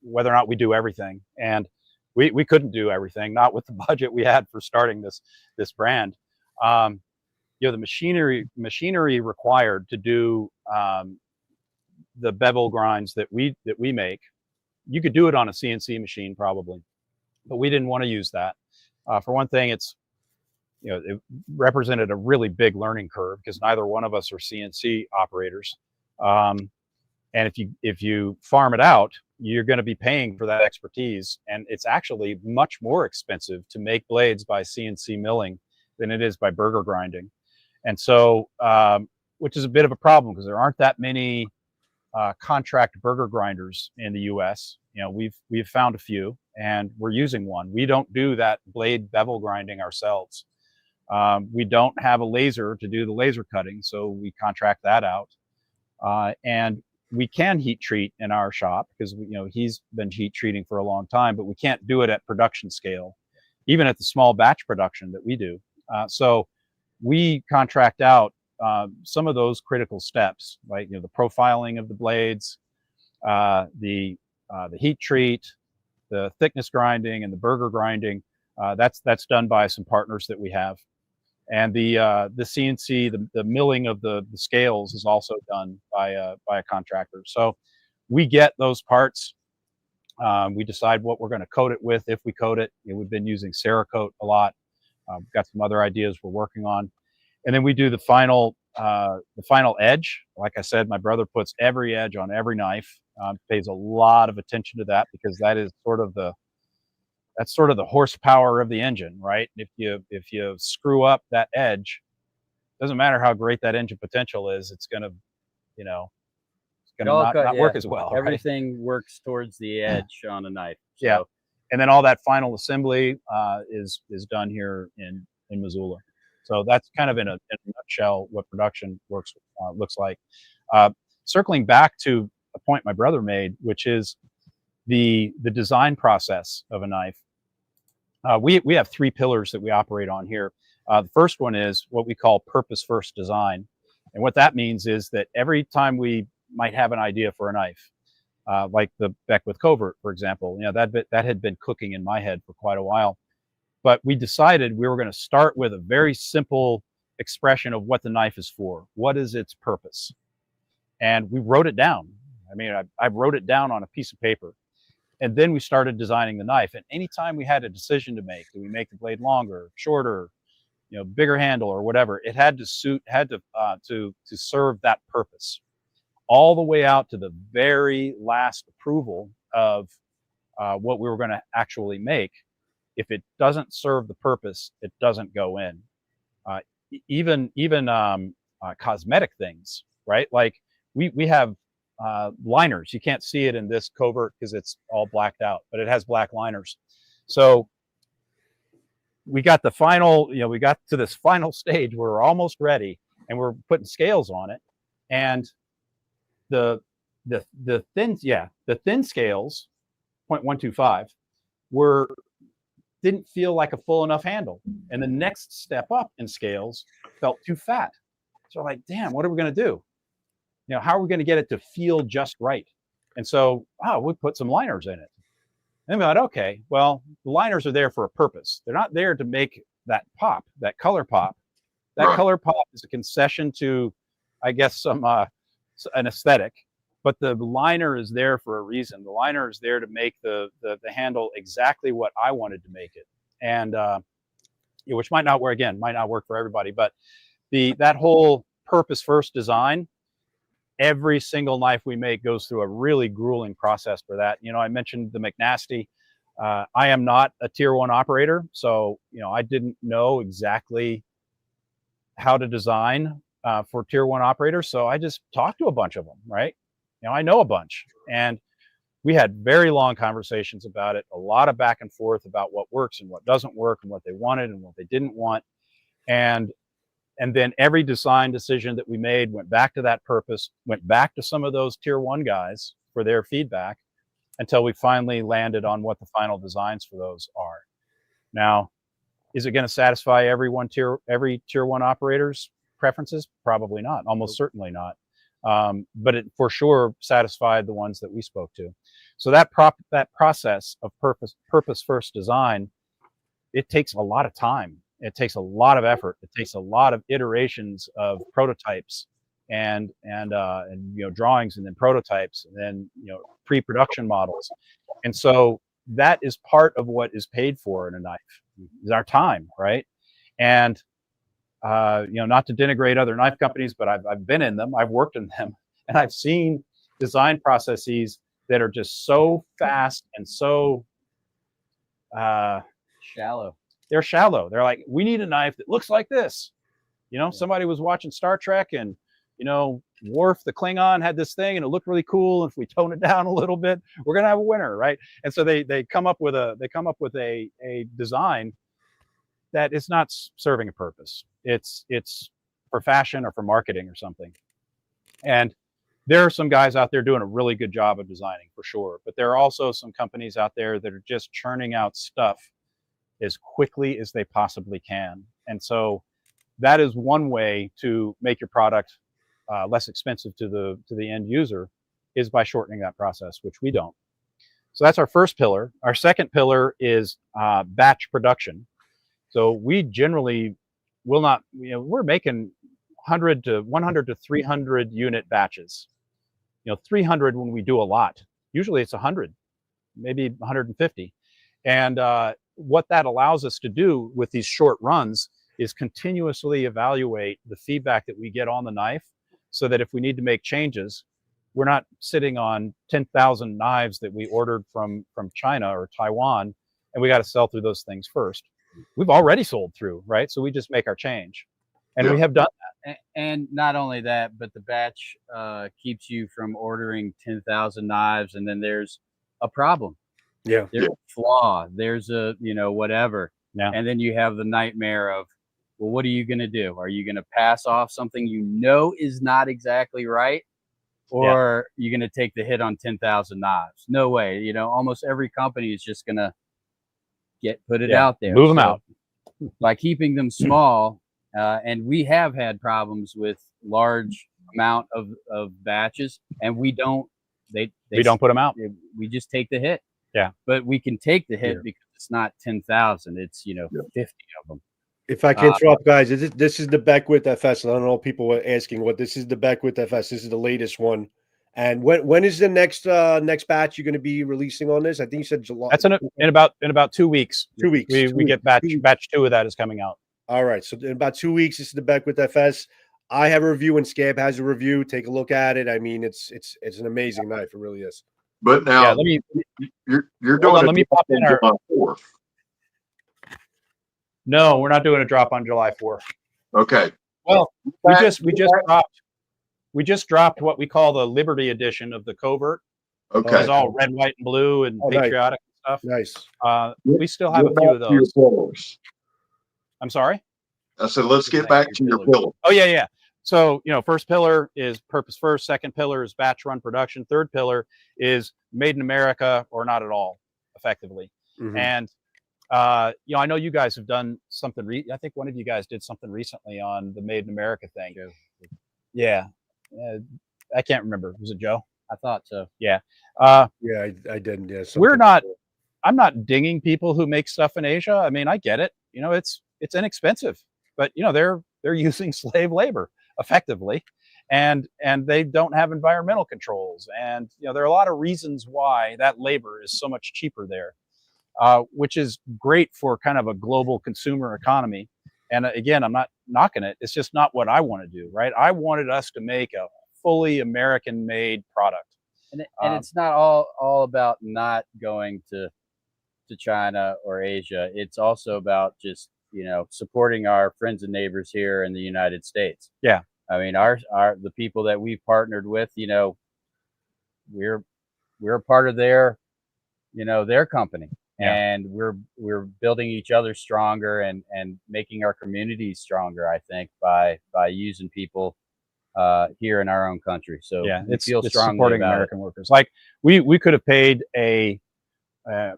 whether or not we do everything, and we couldn't do everything, not with the budget we had for starting this brand. The machinery required to do the bevel grinds that we make, you could do it on a CNC machine probably, but we didn't want to use that. For one thing, it represented a really big learning curve because neither one of us are CNC operators. And if you farm it out, you're going to be paying for that expertise, and it's actually much more expensive to make blades by CNC milling than it is by burger grinding. And so, which is a bit of a problem because there aren't that many contract burger grinders in the U.S. We've found a few, and we're using one. We don't do that blade bevel grinding ourselves. We don't have a laser to do the laser cutting, so we contract that out. And we can heat treat in our shop because he's been heat treating for a long time, but we can't do it at production scale, even at the small batch production that we do. So we contract out some of those critical steps, like the profiling of the blades, the heat treat, the thickness grinding, and the burger grinding. That's done by some partners that we have, and the CNC, the milling of the scales is also done by a contractor. So we get those parts. We decide what we're going to coat it with if we coat it. We've been using Cerakote a lot. We've got some other ideas we're working on. And then we do the final edge. Like I said, my brother puts every edge on every knife, pays a lot of attention to that because that is sort of the horsepower of the engine, right? If you screw up that edge, doesn't matter how great that engine potential is, it's gonna not work as well. Everything works towards the edge on a knife. So. Yeah, and then all that final assembly is done here in Missoula. So that's kind of in a nutshell what production looks like. Circling back to a point my brother made, which is the design process of a knife. We have three pillars that we operate on here. The first one is what we call purpose first design. And what that means is that every time we might have an idea for a knife, like the Beckwith Covert, for example, that had been cooking in my head for quite a while. But we decided we were going to start with a very simple expression of what the knife is for. What is its purpose? And we wrote it down. I mean, I wrote it down on a piece of paper. And then we started designing the knife. And anytime we had a decision to make, do we make the blade longer, shorter, bigger handle or whatever, it had to serve that purpose, all the way out to the very last approval of what we were going to actually make. If it doesn't serve the purpose, it doesn't go in. Even cosmetic things, right? Like we have liners. You can't see it in this Covert because it's all blacked out, but it has black liners. So we got we got to this final stage where we're almost ready and we're putting scales on it. And the thin scales, 0.125, didn't feel like a full enough handle. And the next step up in scales felt too fat. So we're like, damn, what are we going to do? How are we going to get it to feel just right? And so, we put some liners in it. And we thought, okay, well, the liners are there for a purpose. They're not there to make that pop, that color pop. That color pop is a concession to, I guess, an aesthetic. But the liner is there for a reason. The liner is there to make the handle exactly what I wanted to make it. And which might not work for everybody, but that whole purpose first design, every single knife we make goes through a really grueling process for that. I mentioned the McNasty. I am not a tier 1 operator, so I didn't know exactly how to design for tier 1 operators, so I just talked to a bunch of them, right? I know a bunch, and we had very long conversations about it, a lot of back and forth about what works and what doesn't work, and what they wanted and what they didn't want, and then every design decision that we made went back to that purpose, went back to some of those tier 1 guys for their feedback, until we finally landed on what the final designs for those are. Now, is it going to satisfy every tier 1 operator's preferences? Probably not. Almost certainly not. But it for sure satisfied the ones that we spoke to. So that process of purpose first design, it takes a lot of time. It takes a lot of effort. It takes a lot of iterations of prototypes and drawings, and then prototypes, and then pre-production models. And so that is part of what is paid for in a knife, is our time, right? And not to denigrate other knife companies, but I've been in them, I've worked in them, and I've seen design processes that are just so fast and so Shallow. They're shallow. They're like, we need a knife that looks like this. Somebody was watching Star Trek, and Worf the Klingon had this thing, and it looked really cool. If we tone it down a little bit, we're gonna have a winner, right? And so they come up with a design that is not serving a purpose. It's for fashion or for marketing or something. And there are some guys out there doing a really good job of designing, for sure. But there are also some companies out there that are just churning out stuff as quickly as they possibly can. And so that is one way to make your product less expensive to the end user, is by shortening that process, which we don't. So that's our first pillar. Our second pillar is batch production. So we generally will not, we're making 100 to 300 unit batches. 300 when we do a lot. Usually it's 100, maybe 150. And what that allows us to do with these short runs is continuously evaluate the feedback that we get on the knife, so that if we need to make changes, we're not sitting on 10,000 knives that we ordered from China or Taiwan, and we got to sell through those things first. We've already sold through, right? So we just make our change. And we have done that. And not only that, but the batch keeps you from ordering 10,000 knives, and then there's a problem. Yeah. There's a flaw. There's a, whatever. Yeah. And then you have the nightmare of, well, what are you going to do? Are you going to pass off something is not exactly right? Or are you going to take the hit on 10,000 knives? No way. Almost every company is just going to put it out there. Move them out. By keeping them small, and we have had problems with large amount of batches, and we don't put them out. We just take the hit. Yeah. But we can take the hit because it's not 10,000. It's 50 of them. If I can interrupt, guys, this is the Beckwith FS. I don't know, people were asking what this is. The Beckwith FS. This is the latest one. And when is the next batch you're going to be releasing on this? I think you said July. That's in about 2 weeks. 2 weeks. We get batch 2 of that is coming out. All right. So in about 2 weeks, this is the Beckwith FS. I have a review and Scab has a review. Take a look at it. I mean, it's an amazing knife. It really is. But now you're doing it. Let me pop in July 4th. No, we're not doing a drop on July 4th. Okay. Well, we just dropped what we call the Liberty edition of the Covert. Okay. It's all red, white, and blue and patriotic stuff. Nice. We still have a few of those. I'm sorry? I said, let's get back to your pillar. Oh, yeah. So, first pillar is purpose first. Second pillar is batch run production. Third pillar is made in America or not at all, effectively. Mm-hmm. And, I know you guys have done something. I think one of you guys did something recently on the made in America thing. Yeah. I can't remember. Was it Joe? I thought so. Yeah. I didn't. Yeah. I'm not dinging people who make stuff in Asia. I mean, I get it. It's inexpensive, but they're using slave labor effectively, and they don't have environmental controls, and there are a lot of reasons why that labor is so much cheaper there, which is great for kind of a global consumer economy. And again, I'm not knocking it. It's just not what I want to do, right? I wanted us to make a fully American-made product. And it's not all about not going to to China or Asia. It's also about just, supporting our friends and neighbors here in the United States. Yeah. I mean, the people that we've partnered with, we're a part of their company. Yeah. And we're building each other stronger and making our communities stronger, I think, by using people here in our own country. So yeah, we it's feel strongly supporting about American workers. Like we could have paid our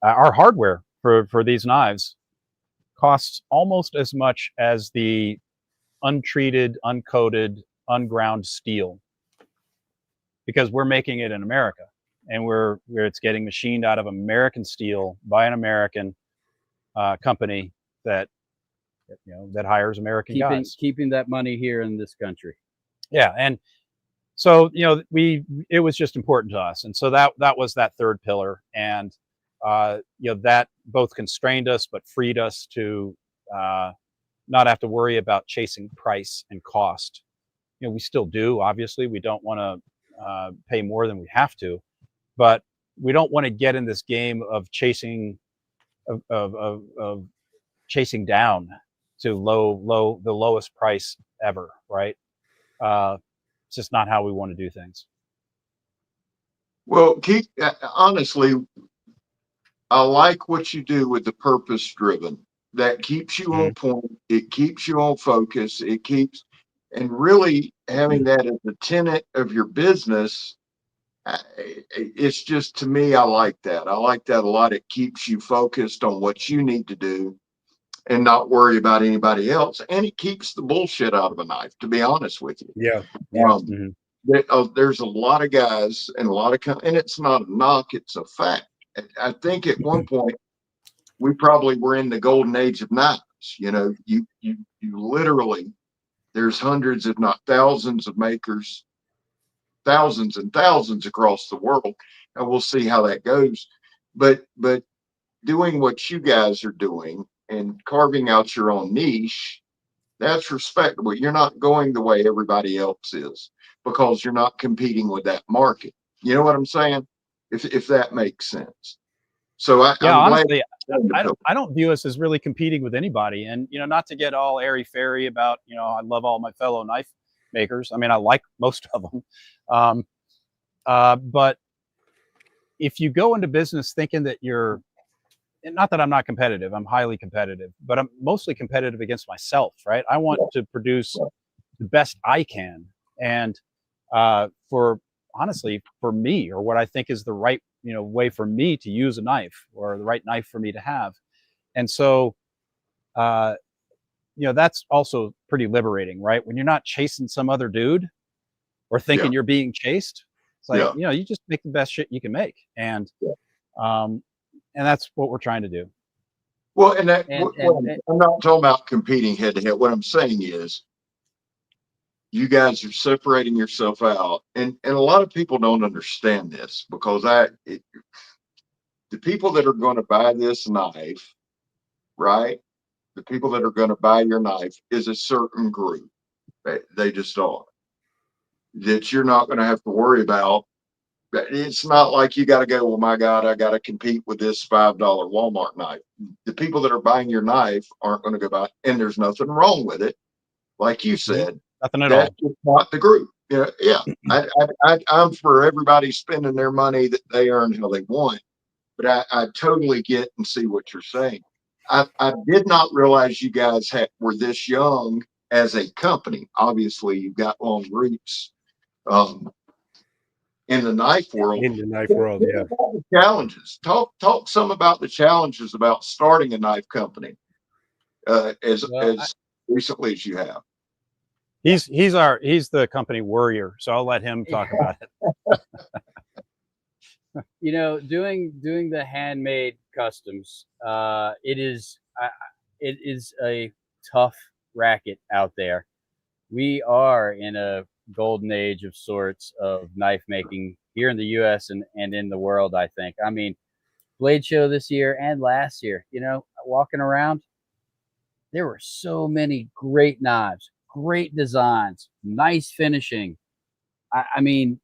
hardware for these knives costs almost as much as the untreated, uncoated, unground steel, because we're making it in America, and it's getting machined out of American steel by an American company that that hires American guys. Keeping that money here in this country. Yeah, and so it was just important to us, and so that was that third pillar, and that both constrained us but freed us to not have to worry about chasing price and cost. We still do, obviously. We don't want to pay more than we have to, but we don't want to get in this game of chasing chasing down to the lowest price ever, right? It's just not how we want to do things. Well, honestly, I like what you do with the purpose driven. That keeps you on point. It keeps you on focus. And really having that as a tenet of your business, it's just, to me, I like that. I like that a lot. It keeps you focused on what you need to do and not worry about anybody else. And it keeps the bullshit out of a knife, to be honest with you. Yeah. There's a lot of guys and a lot of, and it's not a knock, it's a fact. I think at one point we probably were in the golden age of knives. You literally, there's hundreds, if not thousands of makers, thousands and thousands across the world. And we'll see how that goes. But doing what you guys are doing and carving out your own niche, that's respectable. You're not going the way everybody else is because you're not competing with that market. You know what I'm saying? If that makes sense. So I'm honestly, glad I don't view us as really competing with anybody. And, not to get all airy fairy about, I love all my fellow knife makers. I mean, I like most of them. But if you go into business thinking that not that I'm not competitive, I'm highly competitive, but I'm mostly competitive against myself, right? I want to produce the best I can. And honestly, for me, or what I think is the right, way for me to use a knife, or the right knife for me to have. And so, that's also pretty liberating, right? When you're not chasing some other dude or thinking you're being chased, it's like, you just make the best shit you can make. And that's what we're trying to do. Well, I'm not talking about competing head to head. What I'm saying is, you guys are separating yourself out, and a lot of people don't understand this, because the people that are going to buy this knife, right? The people that are going to buy your knife is a certain group. They just are. That you're not going to have to worry about. It's not like you got to go, well, my God, I got to compete with this $5 Walmart knife. The people that are buying your knife aren't going to go buy, and there's nothing wrong with it. Like you said, nothing at that's all. just not the group. I'm for everybody spending their money that they earn how they want. But I totally get and see what you're saying. I did not realize you guys were this young as a company. Obviously, you've got long roots in the knife world. In the knife world, yeah. The challenges. Talk some about the challenges about starting a knife company as recently as you have. He's the company warrior, so I'll let him talk about it. Doing the handmade customs, it is a tough racket out there. We are in a golden age of sorts of knife making here in the U.S. and in the world, I think. I mean, Blade Show this year and last year, walking around, there were so many great knives, great designs, nice finishing. I mean,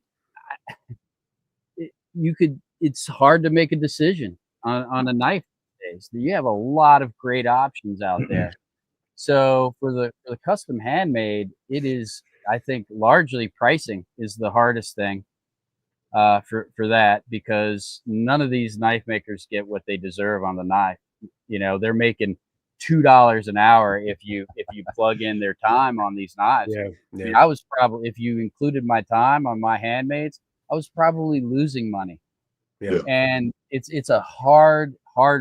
it's hard to make a decision. on a knife these days. You have a lot of great options out there. So for the custom handmade, it is, I think, largely pricing is the hardest thing for that, because none of these knife makers get what they deserve on the knife. You know, they're making $2 an hour if you plug in their time on these knives. Yeah, I mean, I was probably, if you included my time on my handmaids, I was probably losing money. Yeah. And it's a hard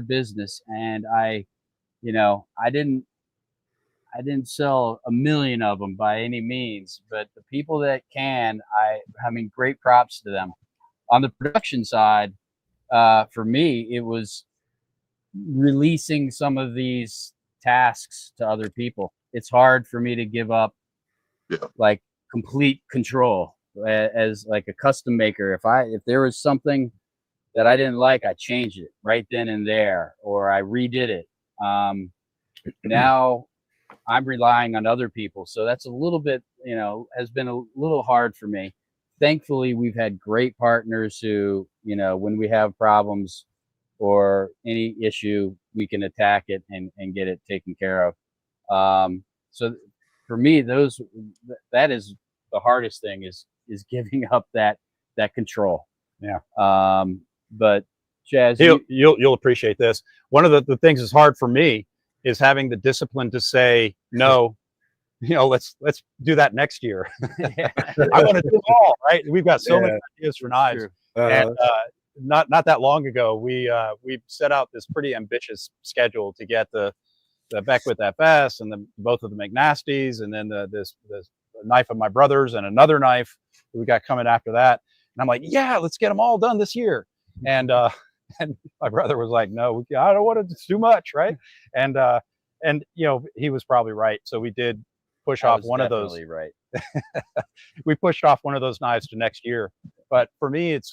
business. And I didn't sell a million of them by any means, but the people that can, I mean, great props to them. On the production side, for me, it was releasing some of these tasks to other people. It's hard for me to give up like complete control as like a custom maker. If there was something that I didn't like, I changed it right then and there, or I redid it. Now I'm relying on other people. So that's a little bit, has been a little hard for me. Thankfully, we've had great partners who, when we have problems or any issue, we can attack it and get it taken care of. So for me, that is the hardest thing is giving up that control. Yeah. But Chaz, you'll appreciate this. One of the things that's hard for me is having the discipline to say no. Let's do that next year. I want to do them all, right? We've got so many ideas for knives. And not that long ago, we set out this pretty ambitious schedule to get the Beckwith FS and both of the McNasties, and then this knife of my brother's and another knife we got coming after that. And I'm like, yeah, let's get them all done this year. And my brother was like, no, I don't want to do too much, right? And he was probably right. So we did push off one of those. Right. We pushed off one of those knives to next year. But for me, it's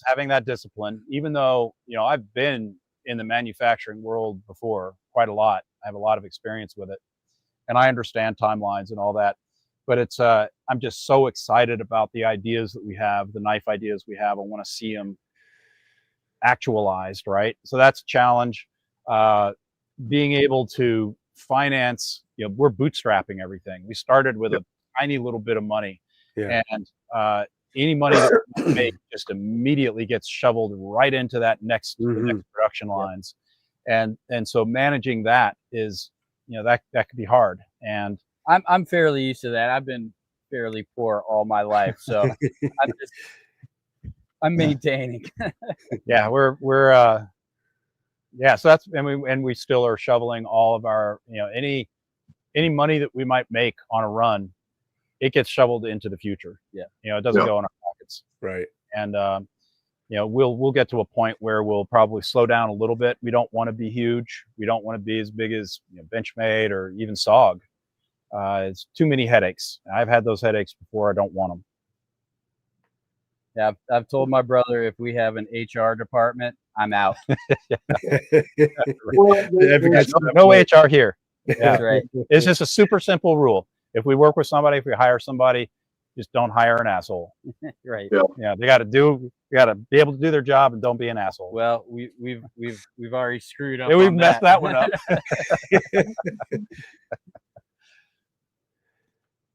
having that discipline. Even though I've been in the manufacturing world before quite a lot. I have a lot of experience with it, and I understand timelines and all that. But it's I'm just so excited about the ideas that we have, the knife ideas we have. I want to see them actualized, right? So that's a challenge. Being able to finance, we're bootstrapping everything. We started with a tiny little bit of money, and any money that we make just immediately gets shoveled right into that the next production lines. And so managing that is, that could be hard. And I'm fairly used to that. I've been fairly poor all my life, so I'm maintaining. Yeah, so that's, and we still are shoveling all of our, any money that we might make on a run, it gets shoveled into the future. Yeah. It doesn't go in our pockets. Right. And, we'll get to a point where we'll probably slow down a little bit. We don't want to be huge. We don't want to be as big as Benchmade or even SOG. It's too many headaches. I've had those headaches before. I don't want them. Yeah, I've told my brother, if we have an HR department, I'm out. No HR here. Yeah, that's right. It's just a super simple rule. If we work with somebody, if we hire somebody, just don't hire an asshole. Right. Yeah, they got to be able to do their job and don't be an asshole. Well, we've already screwed up. Yeah, we've messed that one up.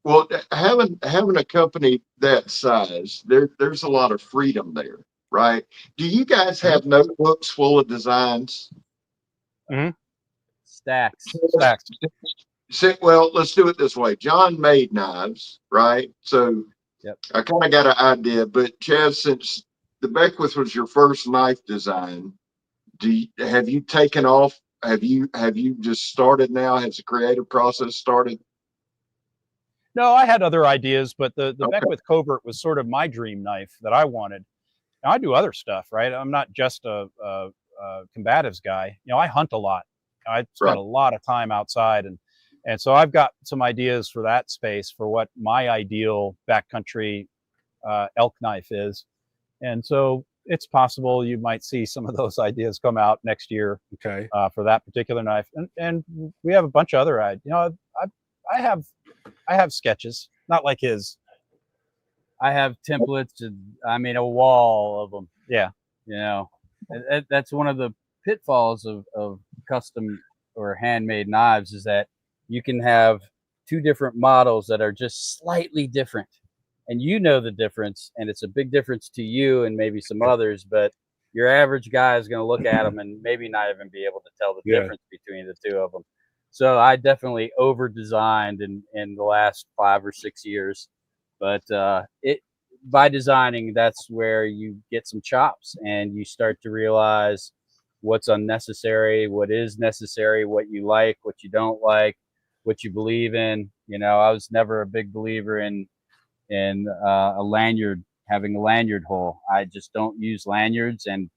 Well, having a company that size, there's a lot of freedom there, right? Do you guys have notebooks full of designs? Mm-hmm. Stacks. Well, let's do it this way. John made knives, right? So I kind of got an idea. But Chaz, since the Beckwith was your first knife design, have you taken off? Have you just started now? Has the creative process started? No, I had other ideas, but the Beckwith Covert was sort of my dream knife that I wanted. Now, I do other stuff, right? I'm not just a combatives guy. I hunt a lot. I spend a lot of time outside, and so I've got some ideas for that space for what my ideal backcountry elk knife is. And so it's possible you might see some of those ideas come out next year for that particular knife. And we have a bunch of other ideas. I have sketches, not like his. I have templates, and a wall of them. Yeah. That's one of the pitfalls of custom or handmade knives is that you can have two different models that are just slightly different, and you know the difference, and it's a big difference to you and maybe some others, but your average guy is going to look at them and maybe not even be able to tell the difference between the two of them. So I definitely over designed in the last 5 or 6 years, but by designing, that's where you get some chops and you start to realize what's unnecessary, what is necessary, what you like, what you don't like, what you believe in. You know, I was never a big believer in a lanyard, having a lanyard hole. I just don't use lanyards, and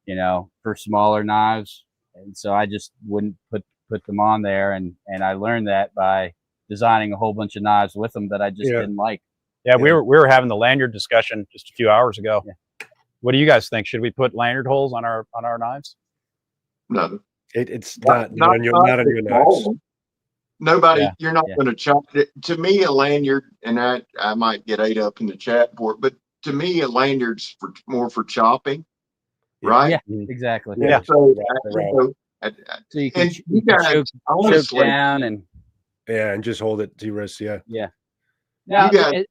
you know, for smaller knives, and so I just wouldn't put them on there, and I learned that by designing a whole bunch of knives with them that I just didn't like. Yeah, we were having the lanyard discussion just a few hours ago. What do you guys think? Should we put lanyard holes on our knives? No, it's not on your knives. Nobody, you're not going to chop it. To me, a lanyard, and I might get ate up in the chat for it, but to me, a lanyard's more for chopping, right? Yeah, exactly. Yeah. So, so you can choke down and just hold it to your wrist. Yeah. Now, you guys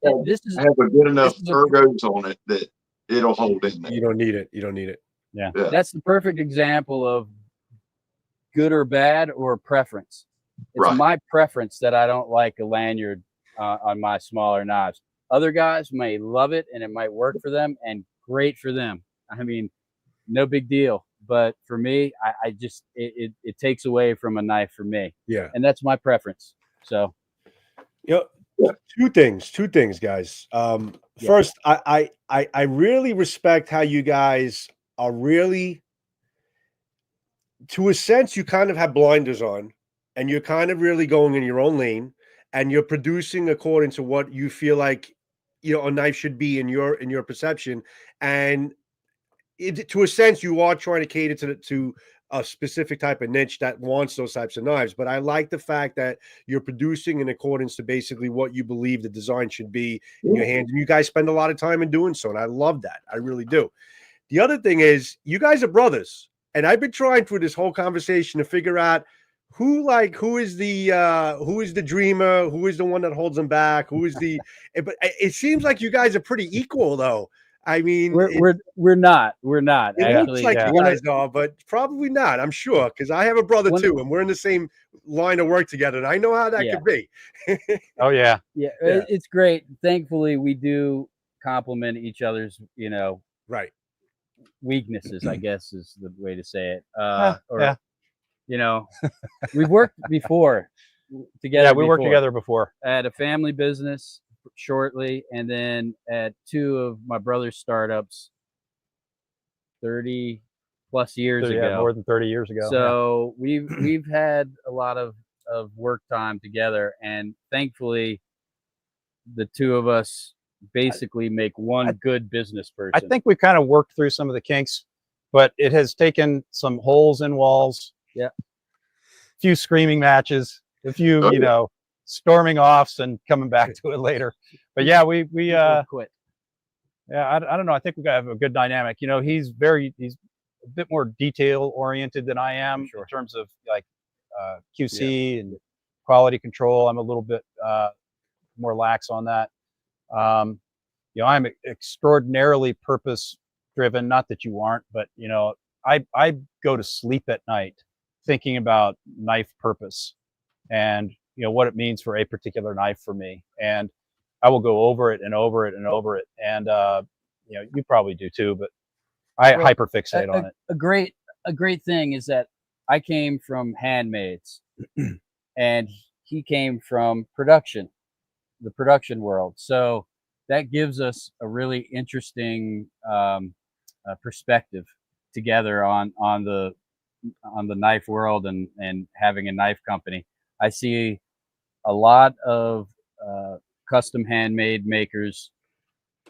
have a good enough ergos on it that it'll hold in there. You don't need it. Yeah. That's the perfect example of good or bad or preference. It's my preference that I don't like a lanyard on my smaller knives. Other guys may love it and it might work for them, and great for them. I mean, no big deal. But for me, I just it takes away from a knife for me. Yeah. And that's my preference. So, two things, guys. First, I really respect how you guys are really, to a sense, you kind of have blinders on, and you're kind of really going in your own lane, and you're producing according to what you feel like, you know, a knife should be in your perception. And to a sense, you are trying to cater to a specific type of niche that wants those types of knives. But I like the fact that you're producing in accordance to basically what you believe the design should be in your hands. And you guys spend a lot of time in doing so. And I love that. I really do. The other thing is, you guys are brothers. And I've been trying through this whole conversation to figure out who is the dreamer, who is the one that holds them back, who is the, but it seems like you guys are pretty equal though. I mean, we're not. It actually, looks like you guys are, but probably not. I'm sure, because I have a brother too, and we're in the same line of work together, and I know how that could be. Oh yeah, it's great. Thankfully, we do complement each other's, weaknesses, I guess is the way to say it. You know, we've worked before together. Yeah, we worked together before at a family business shortly, and then at two of my brother's startups 30 plus years ago. More than 30 years ago. So we've had a lot of work time together, and thankfully the two of us basically make one good business person. I think we kind of worked through some of the kinks, but it has taken some holes in walls, a few screaming matches, a few storming offs and coming back to it later. But yeah, we quit. Yeah, I don't know. I think we have a good dynamic. You know, he's a bit more detail oriented than I am in terms of like QC and quality control. I'm a little bit more lax on that. I'm extraordinarily purpose driven. Not that you aren't, but I go to sleep at night thinking about knife purpose and what it means for a particular knife for me, and I will go over it and over it and over it. And you probably do too, but I hyperfixate on it. A great thing is that I came from handmaids and he came from the production world. So that gives us a really interesting perspective together on the knife world and having a knife company. I see a lot of custom handmade makers,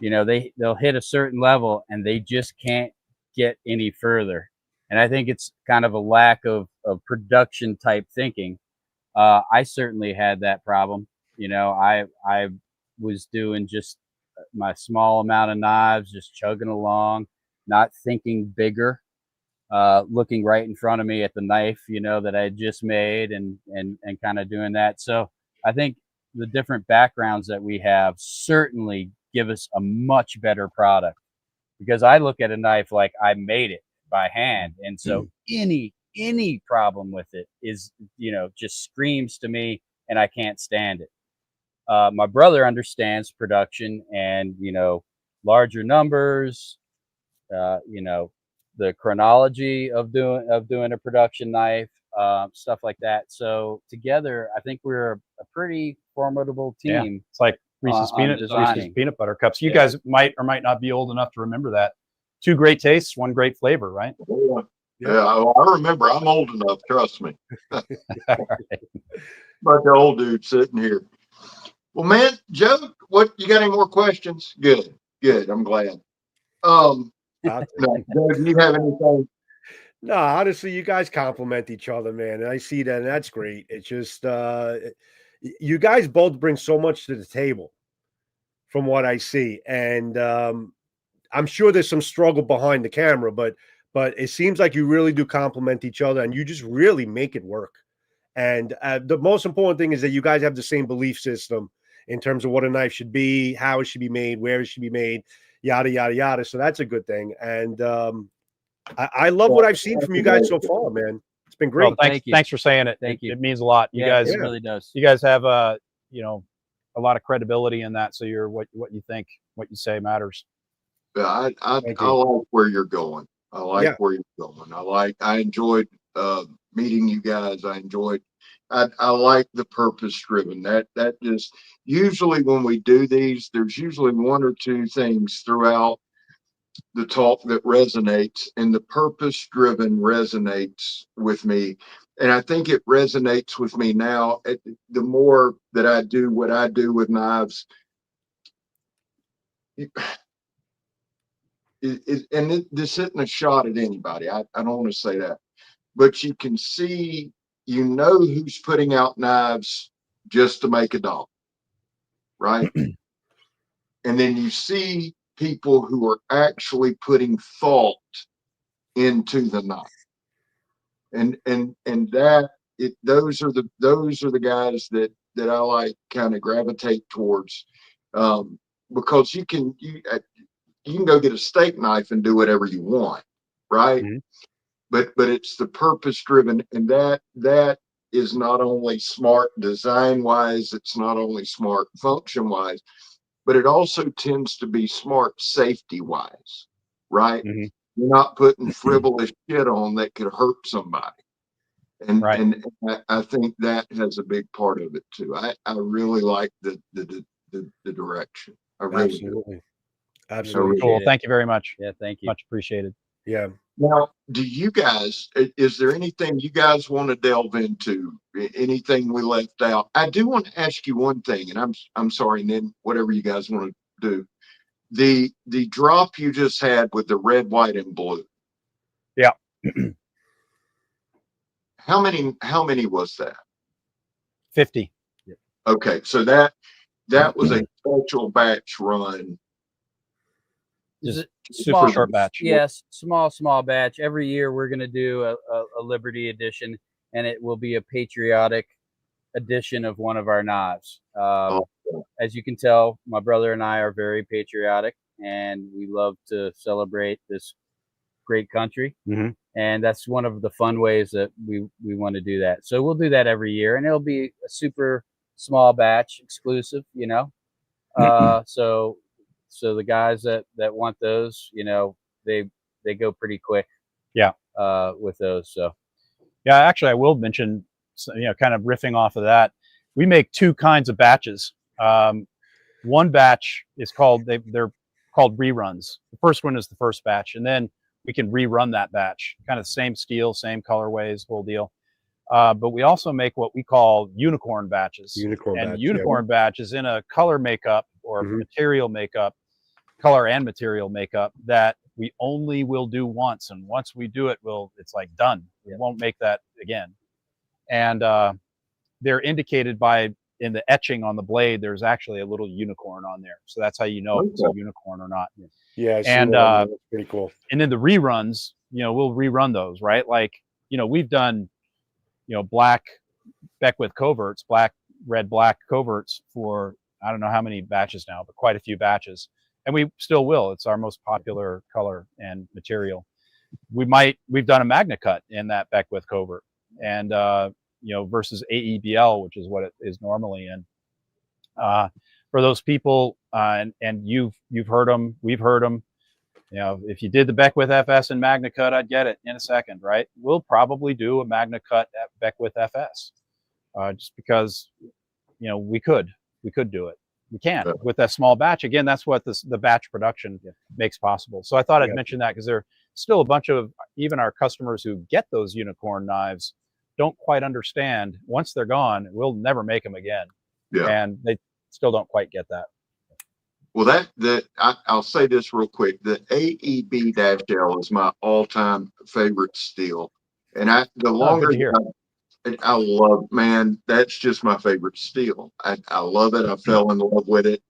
they'll hit a certain level and they just can't get any further. And I think it's kind of a lack of production type thinking. I certainly had that problem. I was doing just my small amount of knives, just chugging along, not thinking bigger. looking right in front of me at the knife, you know, that I had just made, and kind of doing that. So I think the different backgrounds that we have certainly give us a much better product, because I look at a knife like I made it by hand. And so any problem with it is, you know, just screams to me, and I can't stand it. My brother understands production and, you know, larger numbers, you know, the chronology of doing a production knife, stuff like that. So together, I think we're a pretty formidable Yeah. team. It's like Reese's on Reese's peanut butter cups. You Yeah. guys might or might not be old enough to remember that. 2 great tastes, 1 great flavor, right? Yeah, I remember. I'm old enough, trust me. All right. Like the old dude sitting here. Well, man, Joe, what you got any more questions? Good. I'm glad. No, Joe, do you have anything? No, honestly, you guys compliment each other, man. And I see that, and that's great. It's just you guys both bring so much to the table from what I see. And I'm sure there's some struggle behind the camera, but it seems like you really do compliment each other, and you just really make it work. And the most important thing is that you guys have the same belief system in terms of what a knife should be, how it should be made, where it should be made, yada, yada, yada. So that's a good thing. And I love what I've seen from you guys so far, man. It's been great. Well, Thank you. thanks for saying it. Thank you. It means a lot. You Yeah, guys, it really does. you guys have you know, a lot of credibility in that. So you're what you think, what you say matters. Yeah, I Thank you. like where you're going. I like Yeah. where you're going. I enjoyed meeting you guys. I like the purpose driven. That just usually when we do these, there's usually 1 or 2 things throughout the talk that resonates, and the purpose driven resonates with me. And I think it resonates with me now. The more that I do what I do with knives, this isn't a shot at anybody. I don't want to say that, but you can see, you know, who's putting out knives just to make a dollar, right? And then you see people who are actually putting thought into the knife, and that those are the guys that I like, kind of gravitate towards, because you can go get a steak knife and do whatever you want, right? Mm-hmm. But it's the purpose driven, and that is not only smart design wise, it's not only smart function wise, but it also tends to be smart safety wise, right? Mm-hmm. You're not putting frivolous shit on that could hurt somebody. And Right. and I think that has a big part of it too. I really like the direction. I really do. Absolutely. Cool. Thank you very much. Yeah, thank you. Much appreciated. Yeah. Now, do you guys, is there anything you guys want to delve into? Anything we left out? I do want to ask you one thing, and I'm sorry, and then whatever you guys want to do. The drop you just had with the red, white, and blue. Yeah. How many was that? 50. Okay, so that was a special batch run. Just Small- super short batch. Yes, small batch. Every year we're going to do a Liberty edition, and it will be a patriotic edition of one of our knives. As you can tell, my brother and I are very patriotic, and we love to celebrate this great country. Mm-hmm. And that's one of the fun ways that we want to do that. So we'll do that every year, and it'll be a super small batch exclusive, you know. So the guys that want those, you know, they go pretty quick. Yeah. With those. So yeah, actually, I will mention, you know, kind of riffing off of that. We make 2 kinds of batches. One batch is called, they're called reruns. The first one is the first batch, and then we can rerun that batch, kind of same steel, same colorways, whole deal. But we also make what we call unicorn batches. Unicorn batch is in a color makeup or material makeup, color and material makeup that we only will do once. And once we do it, it's like done. We won't make that again. And they're indicated in the etching on the blade, there's actually a little unicorn on there. So that's how you know if it's a unicorn or not. Yeah. And that's pretty cool. And then the reruns, we'll rerun those, right? Like, we've done, black Beckwith coverts, red, black coverts for, I don't know how many batches now, but quite a few batches. And we still will. It's our most popular color and material. We've done a Magna cut in that Beckwith covert, and versus AEBL, which is what it is normally in. For those people, and you've heard them, we've heard them. If you did the Beckwith FS and Magna cut, I'd get it in a second, right? We'll probably do a Magna cut at Beckwith FS, just because we could do it. We can with that small batch. Again, that's what the batch production makes possible. So I thought I'd mention that, because there are still a bunch of even our customers who get those unicorn knives don't quite understand, once they're gone, we'll never make them again. Yeah. And they still don't quite get that. Well, I'll say this real quick. The AEB-L is my all-time favorite steel. And the longer I love, man, that's just my favorite steel. I love it. I fell in love with it,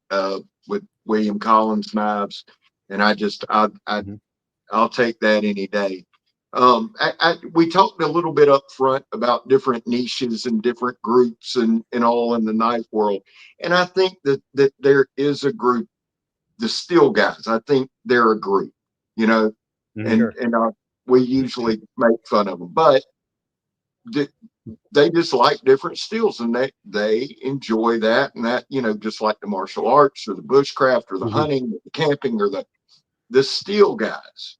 with William Collins knives. And I'll take that any day. We talked a little bit up front about different niches and different groups and all in the knife world. And I think that there is a group, the steel guys. I think they're a group, and we usually make fun of them, but they just like different steels, and they enjoy that. And that, just like the martial arts or the bushcraft or the hunting, or the camping, or the steel guys.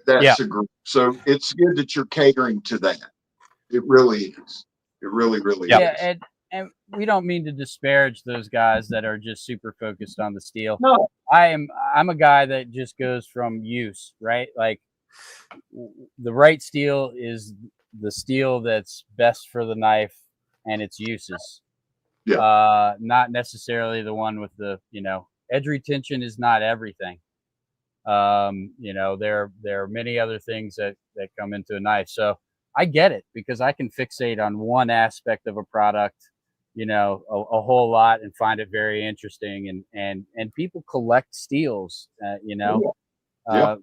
That's a group. So it's good that you're catering to that. It really is. It really, really is. Yeah, and we don't mean to disparage those guys that are just super focused on the steel. No, I'm a guy that just goes from use, right? Like, the right steel is the steel that's best for the knife and its uses. Yeah. Not necessarily the one with the, edge retention is not everything. There are many other things that come into a knife. So I get it, because I can fixate on one aspect of a product, a whole lot, and find it very interesting. And people collect steels, or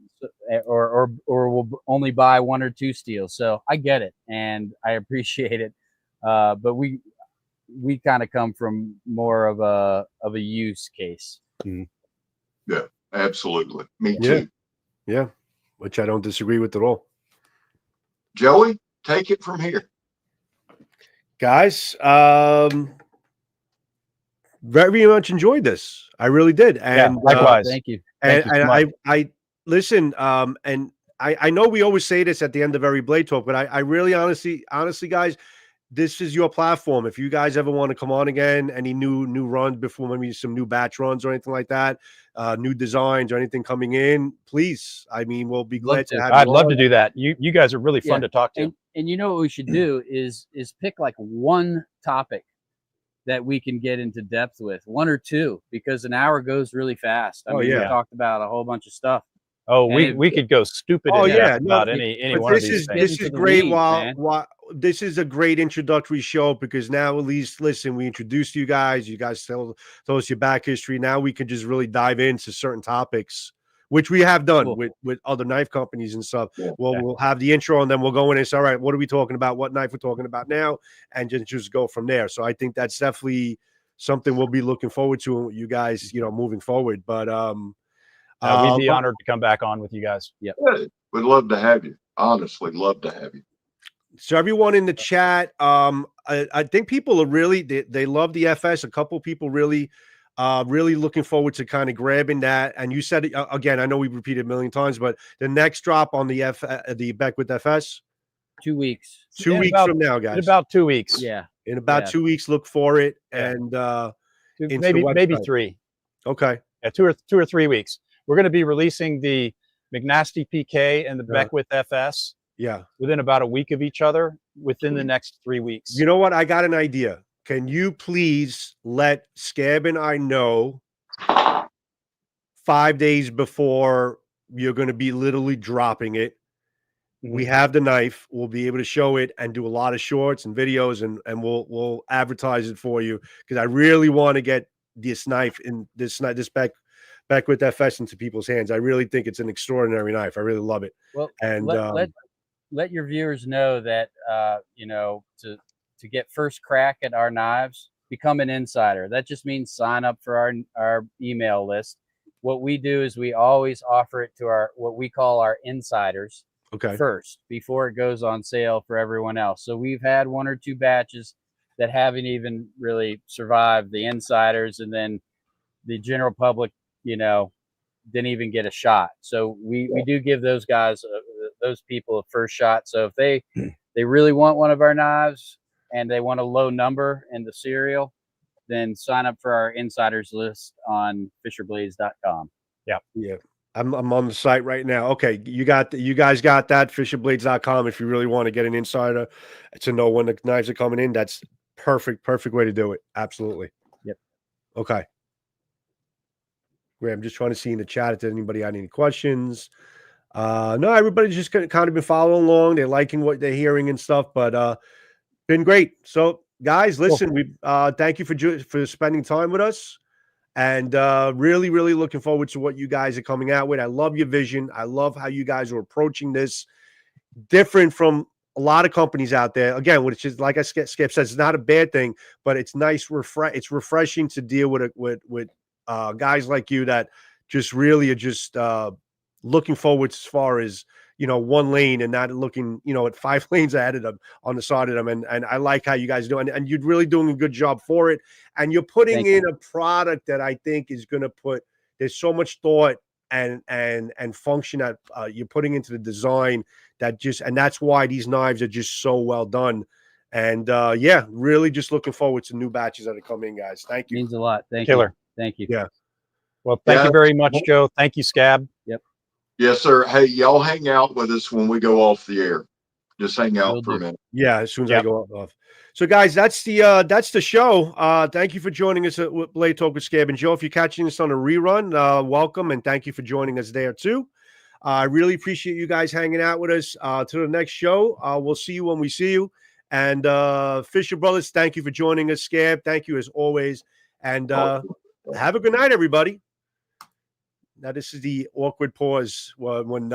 will only buy one or two steels. So I get it, and I appreciate it. But we kind of come from more of a use case. Mm-hmm. Yeah, absolutely. Me too. Yeah, which I don't disagree with at all. Joey, take it from here. Guys, very much enjoyed this. I really did. And likewise. Thank you. And I listen, and I know we always say this at the end of every Blade Talk, but I really honestly, guys, this is your platform. If you guys ever want to come on again, any new runs before, maybe some new batch runs or anything like that, new designs or anything coming in, please. I mean, we'll be glad to have you. I'd love to do that. You guys are really fun to talk to. And you know what we should do is pick like one topic that we can get into depth with, one or two, because an hour goes really fast. I mean, we talked about a whole bunch of stuff. Oh, we could go stupid about any one of these things. This is great. This is a great introductory show, because now at least, listen, we introduced you guys. You guys told us your back history. Now we can just really dive into certain topics, which we have done with other knife companies and stuff. Yeah. We'll have the intro, and then we'll go in and say, all right, what are we talking about? What knife we're talking about now? And just go from there. So I think that's definitely something we'll be looking forward to, you guys, moving forward. But we'd be honored to come back on with you guys. Yeah, we'd love to have you. Honestly, love to have you. So everyone in the chat, I think people are really they love the FS. A couple people really looking forward to kind of grabbing that. And you said it again. I know we've repeated a million times, but the next drop on the Beckwith FS, 2 weeks. 2 weeks from now, guys. In about 2 weeks. Yeah. In about 2 weeks, look for it, and maybe 3. Okay. Yeah, 2 or 3 weeks. We're going to be releasing the McNasty PK and the Beckwith FS. Yeah. Within about a week of each other, within the next 3 weeks. You know what? I got an idea. Can you please let Scab and I know 5 days before you're going to be literally dropping it? Mm-hmm. We have the knife. We'll be able to show it and do a lot of shorts and videos, and we'll advertise it for you, because I really want to get this knife in this Beckwith Beckwith FS into people's hands. I really think it's an extraordinary knife. I really love it. Well, And let your viewers know that you know, to get first crack at our knives, become an insider. That just means sign up for our email list. What we do is we always offer it to our what we call our insiders first before it goes on sale for everyone else. So we've had 1 or 2 batches that haven't even really survived the insiders, and then the general public, you know, didn't even get a shot. So we do give those guys, those people, a first shot. So if they really want one of our knives and they want a low number in the serial, then sign up for our insiders list on FisherBlades.com. Yeah. I'm on the site right now. Okay, you guys got that, FisherBlades.com. If you really want to get an insider to know when the knives are coming in, that's perfect way to do it. Absolutely. Yep. Okay. Great. I'm just trying to see in the chat if there's anybody had any questions. No, everybody's just kind of been following along. They're liking what they're hearing and stuff, but been great. So guys, listen, we thank you for spending time with us. And really looking forward to what you guys are coming out with. I love your vision. I love how you guys are approaching this, different from a lot of companies out there. Again, which is, like Skip says, it's not a bad thing, but it's nice. It's refreshing to deal with guys like you that just really are just looking forward as far as, you know, one lane and not looking, you know, at 5 lanes ahead of them on the side of them. And I like how you guys do it. And you're really doing a good job for it. And you're putting in a product that I think is going to put, there's so much thought and function that you're putting into the design that just, and that's why these knives are just so well done. And yeah, really just looking forward to new batches that are coming, guys. Thank you. Means a lot. Thank Killer. you. Thank you. Yeah. Well, thank you very much, Joe. Thank you, Scab. Yep. Yes, sir. Hey, y'all hang out with us when we go off the air. Just hang out for a minute. Yeah, as soon as I go off. So, guys, that's the show. Thank you for joining us at Blade Talk with Scab and Joe. If you're catching this on a rerun, welcome, and thank you for joining us there too. I really appreciate you guys hanging out with us. To the next show, we'll see you when we see you. And Fisher Brothers, thank you for joining us. Scab, thank you as always. And have a good night, everybody. Now, this is the awkward pause when